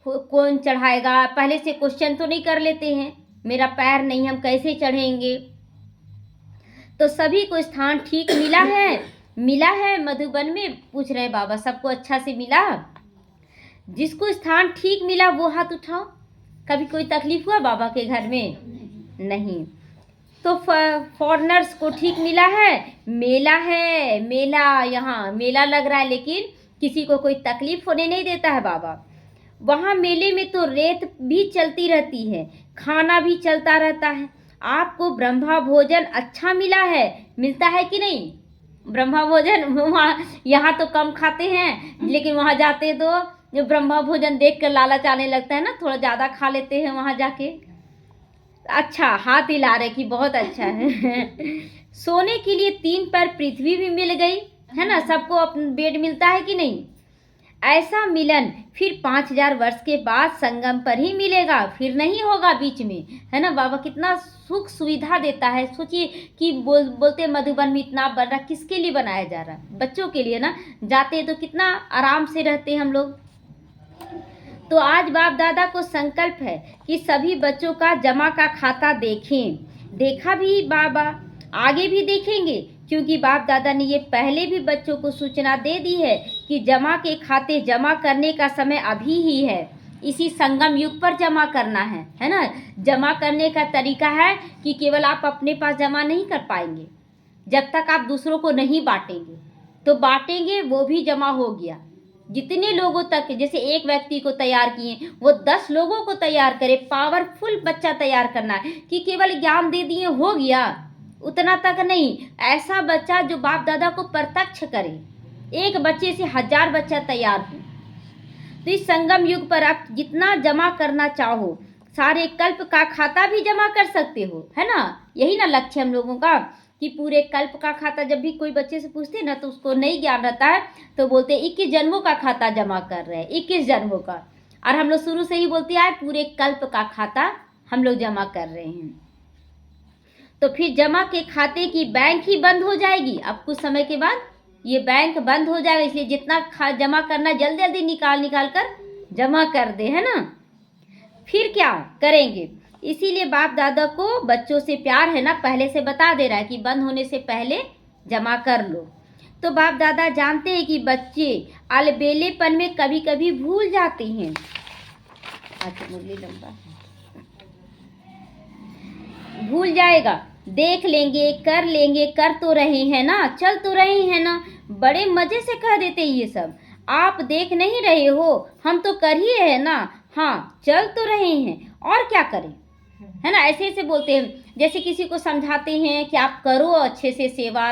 कौन चढ़ाएगा। पहले से क्वेश्चन तो नहीं कर लेते हैं, मेरा पैर नहीं, हम कैसे चढ़ेंगे। तो सभी को स्थान ठीक मिला है मधुबन में, पूछ रहे बाबा सबको अच्छा से मिला? जिसको स्थान ठीक मिला वो हाथ उठाओ। कभी कोई तकलीफ हुआ बाबा के घर में? नहीं। तो फॉरेनर्स को ठीक मिला है? मेला है, मेला, यहाँ मेला लग रहा है, लेकिन किसी को कोई तकलीफ होने नहीं देता है बाबा। वहाँ मेले में तो रेत भी चलती रहती है, खाना भी चलता रहता है। आपको ब्रह्मा भोजन अच्छा मिलता है कि नहीं? ब्रह्मा भोजन वहाँ, यहाँ तो कम खाते हैं, लेकिन वहाँ जाते तो जो ब्रह्मा भोजन देख कर लालच आने लगता है ना, थोड़ा ज़्यादा खा लेते हैं वहाँ जाके। अच्छा, हाथ हिला रहे कि बहुत अच्छा है। सोने के लिए 3 पर पृथ्वी भी मिल गई, है ना। सबको अपना बेड मिलता है कि नहीं? ऐसा मिलन फिर 5000 वर्ष के बाद संगम पर ही मिलेगा, फिर नहीं होगा बीच में, है ना। बाबा कितना सुख सुविधा देता है। सोचिए कि बोलते मधुबन में इतना बड़ा किसके लिए बनाया जा रहा है? बच्चों के लिए ना। जाते हैं तो कितना आराम से रहते हैं हम लोग। तो आज बाप दादा को संकल्प है कि सभी बच्चों का जमा का खाता देखें। देखा भी बाबा, आगे भी देखेंगे, क्योंकि बाप दादा ने ये पहले भी बच्चों को सूचना दे दी है कि जमा के खाते जमा करने का समय अभी ही है। इसी संगम युग पर जमा करना है ना। जमा करने का तरीका है कि केवल आप अपने पास जमा नहीं कर पाएंगे जब तक आप दूसरों को नहीं बांटेंगे। तो बांटेंगे, वो भी जमा हो गया। जितने लोगों तक, जैसे एक व्यक्ति को तैयार किए, वो 10 लोगों को तैयार करे। पावरफुल बच्चा तैयार करना है कि केवल ज्ञान दे दिए हो गया, उतना तक नहीं। ऐसा बच्चा जो बाप दादा को प्रत्यक्ष करे। एक बच्चे से 1000 बच्चा तैयार हो। तो इस संगम युग पर आप जितना जमा करना चाहो, सारे कल्प का खाता भी जमा कर सकते हो, है ना। यही ना लक्ष्य हम लोगों का, कि पूरे कल्प का खाता। जब भी कोई बच्चे से पूछते हैं ना, तो उसको नहीं ज्ञान रहता है, तो बोलते 21 जन्मों का खाता जमा कर रहे हैं, 21 जन्मों का। और हम लोग शुरू से ही बोलते आए पूरे कल्प का खाता हम लोग जमा कर रहे हैं। तो फिर जमा के खाते की बैंक ही बंद हो जाएगी। अब कुछ समय के बाद ये बैंक बंद हो जाएगा, इसलिए जितना जमा करना जल्दी जल्दी निकाल कर जमा कर दे, है ना। फिर क्या करेंगे? इसीलिए बाप दादा को बच्चों से प्यार है ना, पहले से बता दे रहा है कि बंद होने से पहले जमा कर लो। तो बाप दादा जानते हैं कि बच्चे अलबेलेपन में कभी कभी भूल जाते हैं। अच्छा, मुरली लंबा। भूल जाएगा। देख लेंगे, कर तो रहे हैं ना, चल तो रहे हैं ना। बड़े मज़े से कह देते ये सब। आप देख नहीं रहे हो, हम तो कर ही रहे हैं ना। हाँ, चल तो रहे हैं, और क्या करें, है ना। ऐसे ऐसे बोलते हैं, जैसे किसी को समझाते हैं कि आप करो अच्छे से सेवा,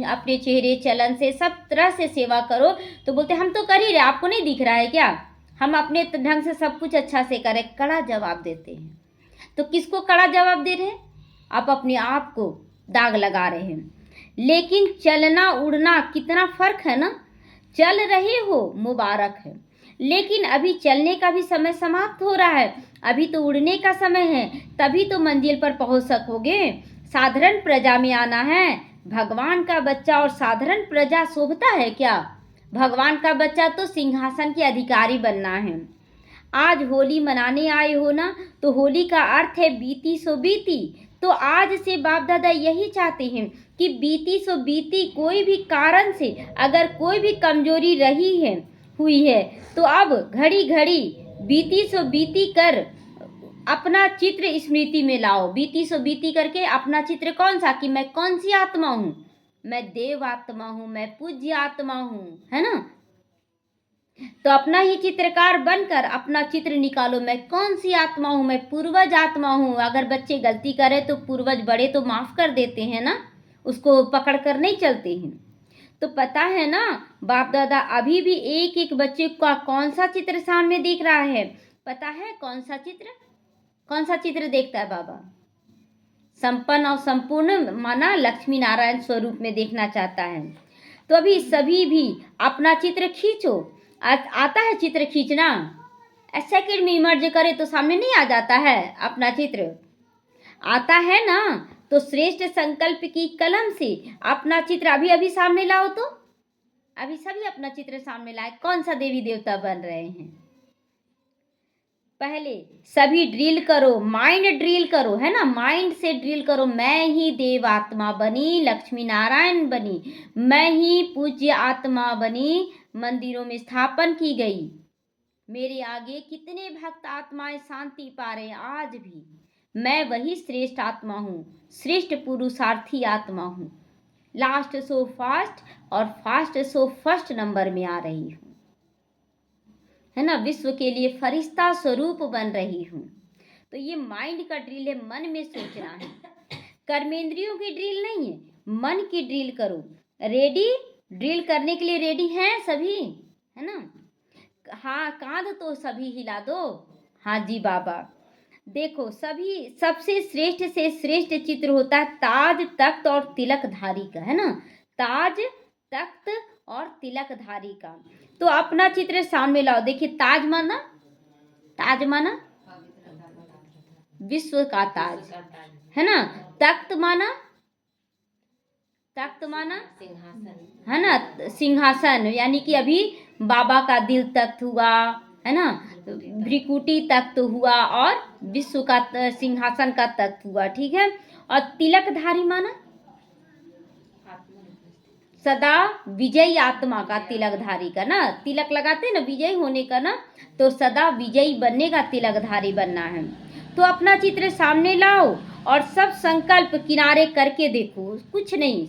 अपने चेहरे चलन से सब तरह से सेवा करो, तो बोलते हम तो कर ही रहे, आपको नहीं दिख रहा है क्या, हम अपने ढंग से सब कुछ अच्छा से करें। कड़ा जवाब देते हैं। तो किसको कड़ा जवाब दे रहे हैं? आप अपने आप को दाग लगा रहे हैं। लेकिन चलना उड़ना कितना फर्क है ना। चल रहे हो, मुबारक है, लेकिन अभी चलने का भी समय समाप्त हो रहा है, अभी तो उड़ने का समय है, तभी तो मंजिल पर पहुंच सकोगे। साधारण प्रजा में आना है। भगवान का बच्चा और साधारण प्रजा शोभता है क्या? भगवान का बच्चा तो सिंहासन के अधिकारी बनना है। आज होली मनाने आए हो ना, तो होली का अर्थ है बीती सो बीती। तो आज से बाप दादा यही चाहते हैं कि बीती सो बीती। कोई भी कारण से अगर कोई भी कमजोरी रही है, हुई है, तो अब घड़ी घड़ी बीती सो बीती कर अपना चित्र स्मृति में लाओ। बीती सो बीती करके अपना चित्र कौन सा, कि मैं कौन सी आत्मा हूँ, मैं देव आत्मा हूँ, मैं पूज्य आत्मा हूँ, है ना। तो अपना ही चित्रकार बनकर अपना चित्र निकालो। मैं कौन सी आत्मा हूँ, मैं पूर्वज आत्मा हूँ। अगर बच्चे गलती करें तो पूर्वज बड़े तो माफ़ कर देते हैं ना, उसको पकड़ कर नहीं चलते हैं। तो पता है ना, बाप दादा अभी भी एक एक बच्चे का कौन सा चित्र सामने दिख रहा है, पता है कौन सा चित्र? कौन सा चित्र देखता है बाबा? संपन्न और संपूर्ण माना लक्ष्मी नारायण स्वरूप में देखना चाहता है। तो अभी सभी भी अपना चित्र खींचो। आता है चित्र खींचना? सेकंड में इमर्ज करे तो सामने नहीं आ जाता है अपना चित्र? आता है ना। तो श्रेष्ठ संकल्प की कलम से अपना चित्र अभी अभी सामने लाओ। तो अभी सभी अपना चित्र सामने लाए। कौन सा देवी देवता बन रहे हैं? पहले सभी ड्रिल करो, माइंड ड्रिल करो, है ना, माइंड से ड्रिल करो। मैं ही देव आत्मा बनी, लक्ष्मी नारायण बनी, मैं ही पूज्य आत्मा बनी, मंदिरों में स्थापन की गई। मेरे आगे कितने भक्त आत्माएं शांति पा रहे हैं आज भी। मैं वही श्रेष्ठ आत्मा हूँ, श्रेष्ठ पुरुषार्थी आत्मा हूँ। लास्ट सो फास्ट और फास्ट सो फर्स्ट नंबर में आ रही हूँ, है ना। विश्व के लिए फरिश्ता स्वरूप बन रही हूँ। तो ये माइंड का ड्रिल है, मन में सोचना है। कर्मेंद्रियों की ड्रिल नहीं है, मन की ड्रिल करो। रेडी? ड्रिल करने के लिए रेडी हैं सभी, है ना। हाँ, कांध तो सभी हिला दो। हाँ जी बाबा। देखो सभी, सबसे श्रेष्ठ से श्रेष्ठ चित्र होता है ताज तख्त और तिलकधारी का, है ना। ताज तख्त और तिलकधारी का। तो अपना चित्र सामने लाओ। देखिए, ताज माना, ताज माना विश्व का ताज, है ना। तख्त माना, तख्त माना है ना, सिंहासन, यानी कि अभी बाबा का दिल तख्त हुआ, है ना, भ्रिकुटी तख्त हुआ और विश्व का सिंहासन का तख्त हुआ, ठीक है। और तिलकधारी माना सदा विजयी आत्मा का, तिलकधारी का ना, तिलक लगाते हैं ना विजयी होने का ना, तो सदा विजयी बनने का तिलकधारी बनना है। तो अपना चित्र सामने लाओ और सब संकल्प किनारे करके देखो। कुछ नहीं,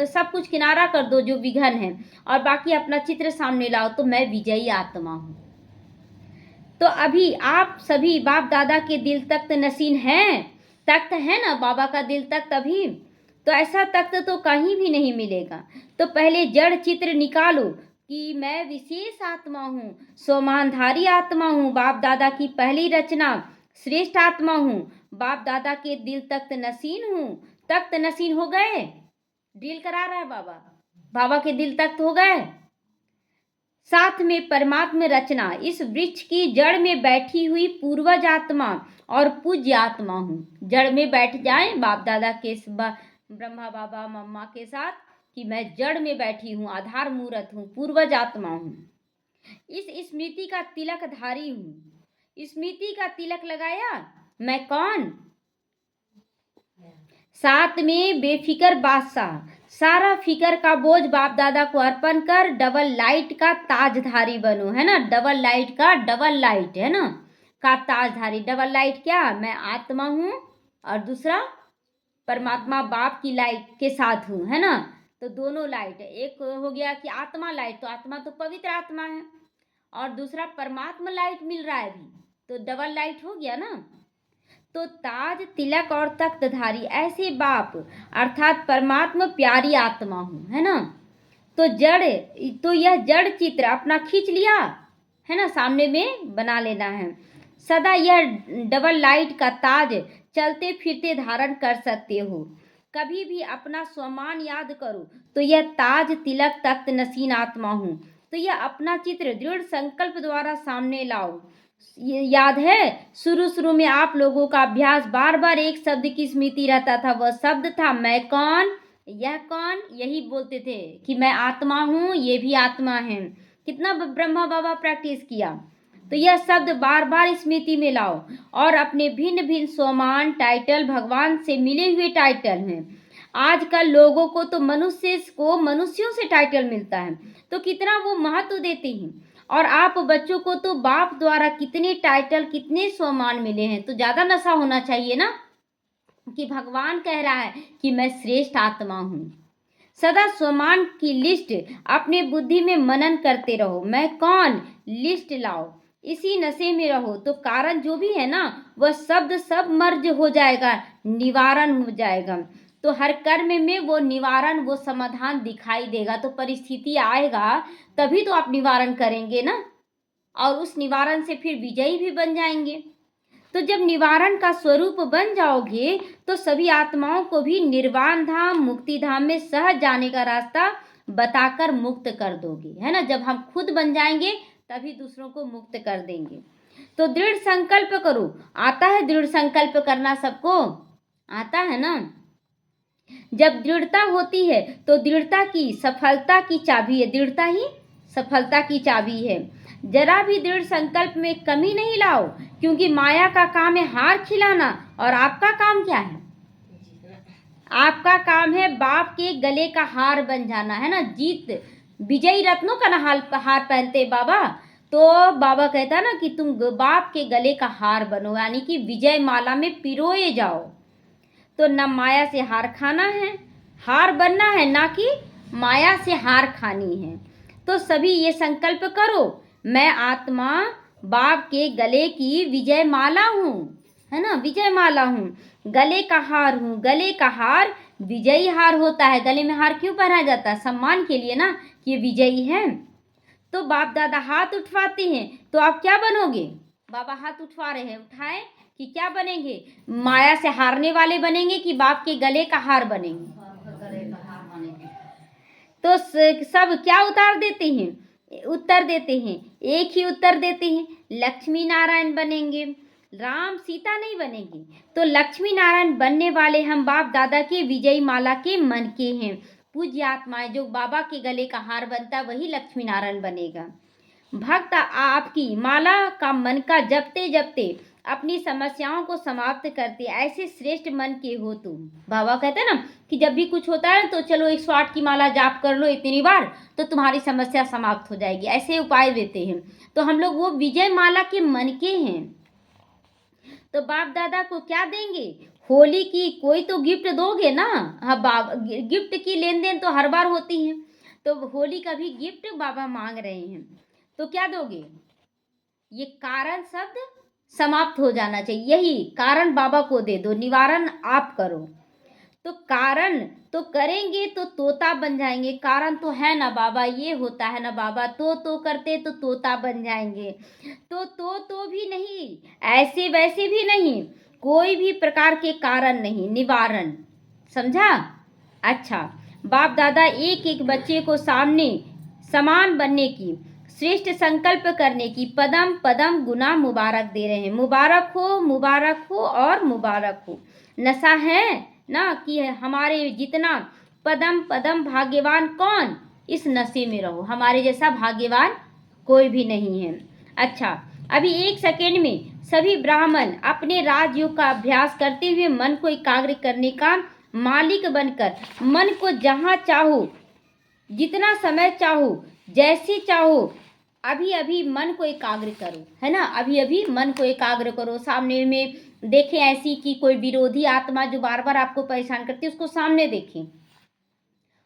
सब कुछ किनारा कर दो जो विघन है, और बाकी अपना चित्र सामने लाओ। तो मैं विजयी आत्मा हूँ। तो अभी आप सभी बाप दादा के दिल तख्त नसीन हैं, तख्त है ना बाबा का दिल तख्त अभी। तो ऐसा तख्त तो कहीं भी नहीं मिलेगा। तो पहले जड़ चित्र निकालो कि मैं विशेष आत्मा हूँ, सोमानधारी आत्मा हूँ, बाप दादा की पहली रचना, श्रेष्ठ आत्मा हूँ, बाप दादा के दिल तख्त नसीन हूँ। तख्त नसीन हो गए, ड्रिल करा रहा है बाबा, बाबा के दिल तख्त हो गए। साथ में परमात्मा रचना, इस वृक्ष की जड़ में बैठी हुई पूर्वज आत्मा और पूज्य आत्मा हूँ। जड़ में बैठ जाए बाप दादा के ब्रह्मा बाबा मम्मा के साथ कि मैं जड़ में बैठी हूँ, आधार मूर्त हूँ, पूर्वज आत्मा हूँ। इस स्मृति का तिलकधारी हूँ। स्मृति का तिलक लगाया, मैं कौन? साथ में बेफिक्र बादशाह, सारा फिकर का बोझ बाप दादा को अर्पण कर डबल लाइट का ताजधारी बनो, है ना। डबल लाइट का, डबल लाइट है ना का ताजधारी। डबल लाइट क्या? मैं आत्मा हूँ और दूसरा परमात्मा बाप की लाइट के साथ हूँ, है ना। तो दोनों लाइट, एक हो गया कि आत्मा लाइट, तो आत्मा तो पवित्र आत्मा है, और दूसरा परमात्मा लाइट मिल रहा है अभी, तो डबल लाइट हो गया ना। तो ताज तिलक और तख्तधारी ऐसे बाप अर्थात परमात्मा प्यारी आत्मा हूँ, है ना। तो जड़, तो यह जड़ चित्र अपना खींच लिया, है ना, सामने में बना लेना है। सदा यह डबल लाइट का ताज चलते फिरते धारण कर सकते हो। कभी भी अपना स्वमान याद करो तो यह ताज तिलक तख्त नसीन आत्मा हूँ। तो यह अपना चित्र दृढ़ संकल्प द्वारा सामने लाओ। ये याद है, शुरू शुरू में आप लोगों का अभ्यास बार बार एक शब्द की स्मृति रहता था, वह शब्द था मैं कौन, यह कौन, यही बोलते थे कि मैं आत्मा हूँ, ये भी आत्मा है। कितना ब्रह्मा बाबा प्रैक्टिस किया। तो यह शब्द बार बार स्मृति में लाओ, और अपने भिन्न भिन्न स्वमान टाइटल भगवान से मिले हुए टाइटल हैं। आजकल लोगों को तो मनुष्यों से टाइटल मिलता है, तो कितना वो महत्व देते हैं, और आप बच्चों को तो बाप द्वारा कितने टाइटल कितने स्वमान मिले हैं। तो ज़्यादा नशा होना चाहिए ना, कि भगवान कह रहा है कि मैं श्रेष्ठ आत्मा हूँ। सदा स्वमान की लिस्ट अपने बुद्धि में मनन करते रहो, मैं कौन, लिस्ट लाओ, इसी नशे में रहो। तो कारण जो भी है ना, वह शब्द सब मर्ज हो जाएगा, निवारण हो जाएगा। तो हर कर्म में वो निवारण, वो समाधान दिखाई देगा। तो परिस्थिति आएगा तभी तो आप निवारण करेंगे ना, और उस निवारण से फिर विजयी भी बन जाएंगे। तो जब निवारण का स्वरूप बन जाओगे तो सभी आत्माओं को भी निर्वाण धाम मुक्ति धाम में सहज जाने का रास्ता बताकर मुक्त कर दोगे, है ना। जब हम खुद बन जाएंगे तभी दूसरों को मुक्त कर देंगे। तो दृढ़ संकल्प करो। आता है दृढ़ संकल्प करना, सबको आता है ना। जब दृढ़ता होती है तो दृढ़ता की सफलता की चाबी है, दृढ़ता ही सफलता की चाबी है। जरा भी दृढ़ संकल्प में कमी नहीं लाओ, क्योंकि माया का काम है हार खिलाना, और आपका काम क्या है, आपका काम है बाप के गले का हार बन जाना, है ना। जीत विजयी रत्नों का ना हार पहनते बाबा, तो बाबा कहता ना कि तुम बाप के गले का हार बनो, यानी कि विजय माला में पिरोए जाओ। तो न माया से हार खाना है, हार बनना है, ना कि माया से हार खानी है। तो सभी ये संकल्प करो, मैं आत्मा बाप के गले की विजय माला हूँ, है ना, विजय माला हूँ, गले का हार हूँ। गले का हार विजयी हार होता है। गले में हार क्यों पहना जाता है, सम्मान के लिए ना, कि ये विजयी है। तो बाप दादा हाथ उठवाते हैं, तो आप क्या बनोगे, बाबा हाथ उठवा रहे हैं, उठाएं कि क्या बनेंगे, माया से हारने वाले बनेंगे कि बाप के गले का हार बनेंगे। तो सब क्या उतार देते हैं, उत्तर देते हैं, एक ही उत्तर देते हैं, लक्ष्मी नारायण बनेंगे, राम सीता नहीं बनेंगे। तो लक्ष्मी नारायण बनने वाले हम बाप दादा के विजयी माला के मन के हैं। पूज्य आत्माएं, जो बाबा के गले का हार बनता है वही लक्ष्मी नारायण बनेगा। भक्त आपकी माला का मन का जपते जपते अपनी समस्याओं को समाप्त करते, ऐसे श्रेष्ठ मन के हो तुम। बाबा कहते हैं ना कि जब भी कुछ होता है तो चलो 108 की माला जाप कर लो इतनी बार, तो तुम्हारी समस्या समाप्त हो जाएगी, ऐसे उपाय देते हैं। तो हम लोग वो विजय माला के मन के हैं। तो बाप दादा को क्या देंगे, होली की कोई तो गिफ्ट दोगे ना। हाँ, गिफ्ट की लेन देन तो हर बार होती है, तो होली का भी गिफ्ट बाबा मांग रहे हैं। तो क्या दोगे, ये कारण शब्द समाप्त हो जाना चाहिए, यही कारण बाबा को दे दो, निवारण आप करो। तो कारण तो करेंगे तो तोता बन जाएंगे, कारण तो है ना बाबा, ये होता है ना बाबा, तो करते तो तोता बन जाएंगे। तो भी नहीं, ऐसे वैसे भी नहीं, कोई भी प्रकार के कारण नहीं, निवारण, समझा। अच्छा, बाप दादा एक एक बच्चे को सामने समान बनने की, श्रेष्ठ संकल्प करने की पदम पदम गुना मुबारक दे रहे हैं। मुबारक हो, मुबारक हो और मुबारक हो। नशा है ना कि हमारे जितना पदम पदम भाग्यवान कौन, इस नशे में रहो, हमारे जैसा भाग्यवान कोई भी नहीं है। अच्छा, अभी 1 सेकेंड में सभी ब्राह्मण अपने राजयोग का अभ्यास करते हुए मन को एकाग्र करने का मालिक बनकर मन को जहाँ चाहो, जितना समय चाहो, जैसे चाहो अभी अभी मन को एकाग्र करो, है ना, अभी अभी मन को एकाग्र करो। सामने में देखें ऐसी कि कोई विरोधी आत्मा जो बार बार आपको परेशान करती है, उसको सामने देखें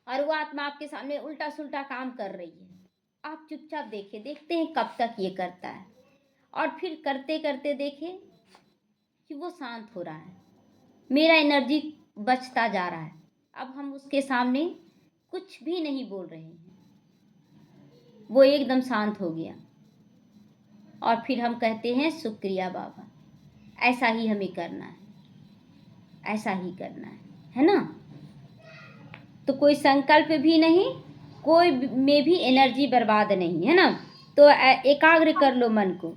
और वो आत्मा आपके सामने उल्टा सुल्टा काम कर रही है। आप चुपचाप देखें, देखते हैं कब तक ये करता है, और फिर करते करते देखें कि वो शांत हो रहा है, मेरा एनर्जी बचता जा रहा है। अब हम उसके सामने कुछ भी नहीं बोल रहे हैं, वो एकदम शांत हो गया। और फिर हम कहते हैं शुक्रिया बाबा, ऐसा ही हमें करना है, ऐसा ही करना है ना। तो कोई संकल्प भी नहीं, कोई में भी एनर्जी बर्बाद नहीं, है ना। तो एकाग्र कर लो मन को,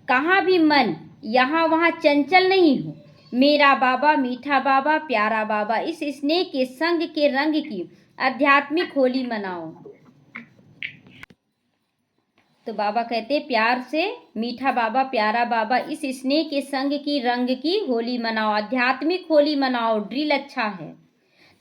कहाँ भी मन यहाँ वहाँ चंचल नहीं हो। मेरा बाबा, मीठा बाबा, प्यारा बाबा, इस स्नेह के संग के रंग की आध्यात्मिक होली मनाओ। तो बाबा कहते प्यार से, मीठा बाबा, प्यारा बाबा, इस स्नेह के संग की रंग की होली मनाओ, आध्यात्मिक होली मनाओ। ड्रिल अच्छा है।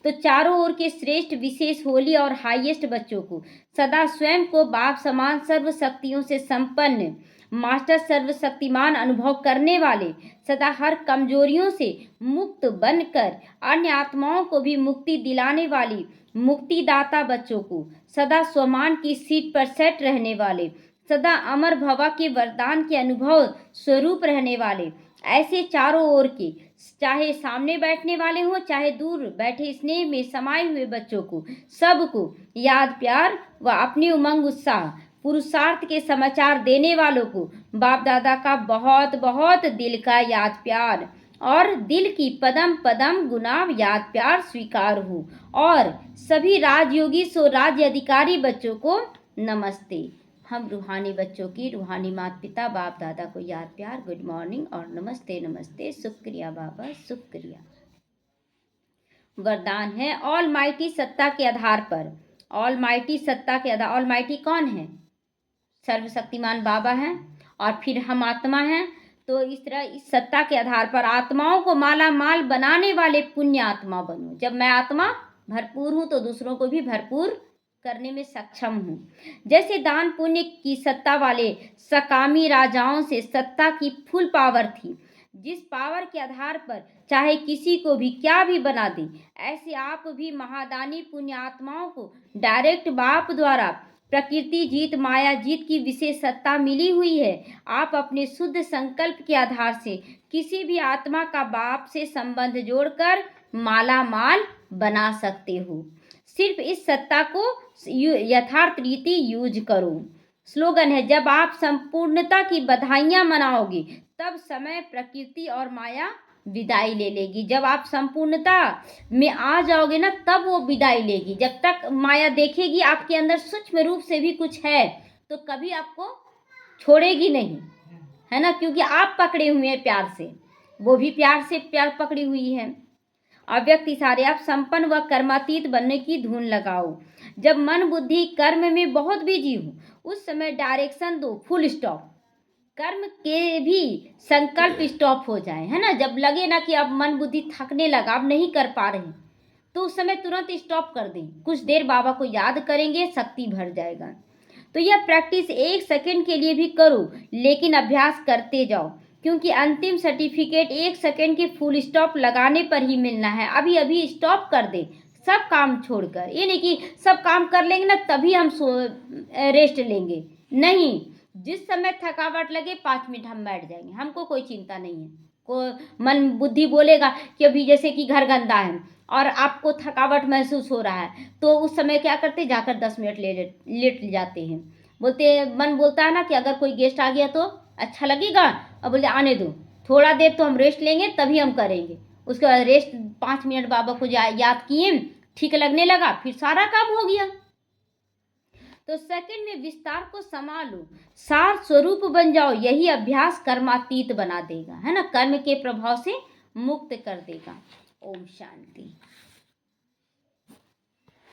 तो चारों ओर के श्रेष्ठ, विशेष, होली और हाईएस्ट बच्चों को सदा स्वयं को बाप समान सर्व शक्तियों से संपन्न, मास्टर सर्वशक्तिमान अनुभव करने वाले, सदा हर कमजोरियों से मुक्त बनकर अन्य आत्माओं को भी मुक्ति दिलाने वाली मुक्तिदाता बच्चों को, सदा स्वमान की सीट पर सेट रहने वाले, सदा अमर भवा के वरदान के अनुभव स्वरूप रहने वाले, ऐसे चारों ओर के, चाहे सामने बैठने वाले हों चाहे दूर बैठे स्नेह में समाये हुए बच्चों को, सबको याद प्यार व अपनी उमंग उत्साह पुरुषार्थ के समाचार देने वालों को बाप दादा का बहुत बहुत दिल का याद प्यार और दिल की पदम पदम गुनाह याद प्यार स्वीकार हो। और सभी राजयोगी सो राज्य अधिकारी बच्चों को नमस्ते। हम रूहानी बच्चों की रूहानी माता पिता बाप दादा को याद प्यार, गुड मॉर्निंग और नमस्ते नमस्ते, शुक्रिया बाबा शुक्रिया। वरदान है ऑल माइटी सत्ता के आधार पर, ऑल माइटी सत्ता के आधार, ऑल माइटी कौन है? सर्वशक्तिमान बाबा हैं और फिर हम आत्मा हैं। तो इस तरह इस सत्ता के आधार पर आत्माओं को माला माल बनाने वाले पुण्य आत्मा बनो। जब मैं आत्मा भरपूर हूँ तो दूसरों को भी भरपूर करने में सक्षम हूँ। जैसे दान पुण्य की सत्ता वाले सकामी राजाओं से सत्ता की फुल पावर थी, जिस पावर के आधार पर चाहे किसी को भी क्या भी बना दे, ऐसे आप भी महादानी पुण्य आत्माओं को डायरेक्ट बाप द्वारा प्रकृति जीत माया जीत की विशेष सत्ता मिली हुई है। आप अपने शुद्ध संकल्प के आधार से किसी भी आत्मा का बाप से संबंध जोड़कर माला माल बना सकते हो। सिर्फ इस सत्ता को यथार्थ रीति यूज करो। स्लोगन है, जब आप संपूर्णता की बधाइयां मनाओगे तब समय, प्रकृति और माया विदाई ले लेगी। जब आप संपूर्णता में आ जाओगे ना, तब वो विदाई लेगी। जब तक माया देखेगी आपके अंदर सूक्ष्म रूप से भी कुछ है तो कभी आपको छोड़ेगी नहीं, है ना, क्योंकि आप पकड़े हुए हैं प्यार से, वो भी प्यार से प्यार पकड़ी हुई है। अव्यक्त इशारे, आप संपन्न व कर्मातीत बनने की धुन लगाओ। जब मन बुद्धि कर्म में बहुत बिजी हो उस समय डायरेक्शन दो, फुल स्टॉप। कर्म के भी संकल्प स्टॉप हो जाए, है ना। जब लगे ना कि अब मन बुद्धि थकने लगा, अब नहीं कर पा रहे, तो उस समय तुरंत स्टॉप कर दें। कुछ देर बाबा को याद करेंगे, शक्ति भर जाएगा। तो यह प्रैक्टिस 1 सेकंड के लिए भी करो, लेकिन अभ्यास करते जाओ, क्योंकि अंतिम सर्टिफिकेट 1 सेकंड के फुल स्टॉप लगाने पर ही मिलना है। अभी अभी स्टॉप कर दे सब काम छोड़कर। ये नहीं कि सब काम कर लेंगे ना तभी हम रेस्ट लेंगे, नहीं। जिस समय थकावट लगे 5 मिनट हम बैठ जाएंगे, हमको कोई चिंता नहीं है। को मन बुद्धि बोलेगा कि अभी जैसे कि घर गंदा है और आपको थकावट महसूस हो रहा है, तो उस समय क्या करते, जाकर 10 मिनट लेट जाते हैं। बोलते मन बोलता है ना कि अगर कोई गेस्ट आ गया तो अच्छा लगेगा, और बोलते आने दो, थोड़ा देर तो हम रेस्ट लेंगे तभी हम करेंगे। उसके बाद रेस्ट 5 मिनट बाबा को याद किए, ठीक लगने लगा, फिर सारा काम हो गया। तो सेकंड में विस्तार को संभालो, सार स्वरूप बन जाओ। यही अभ्यास कर्मातीत बना देगा, है ना, कर्म के प्रभाव से मुक्त कर देगा। ओम शांति।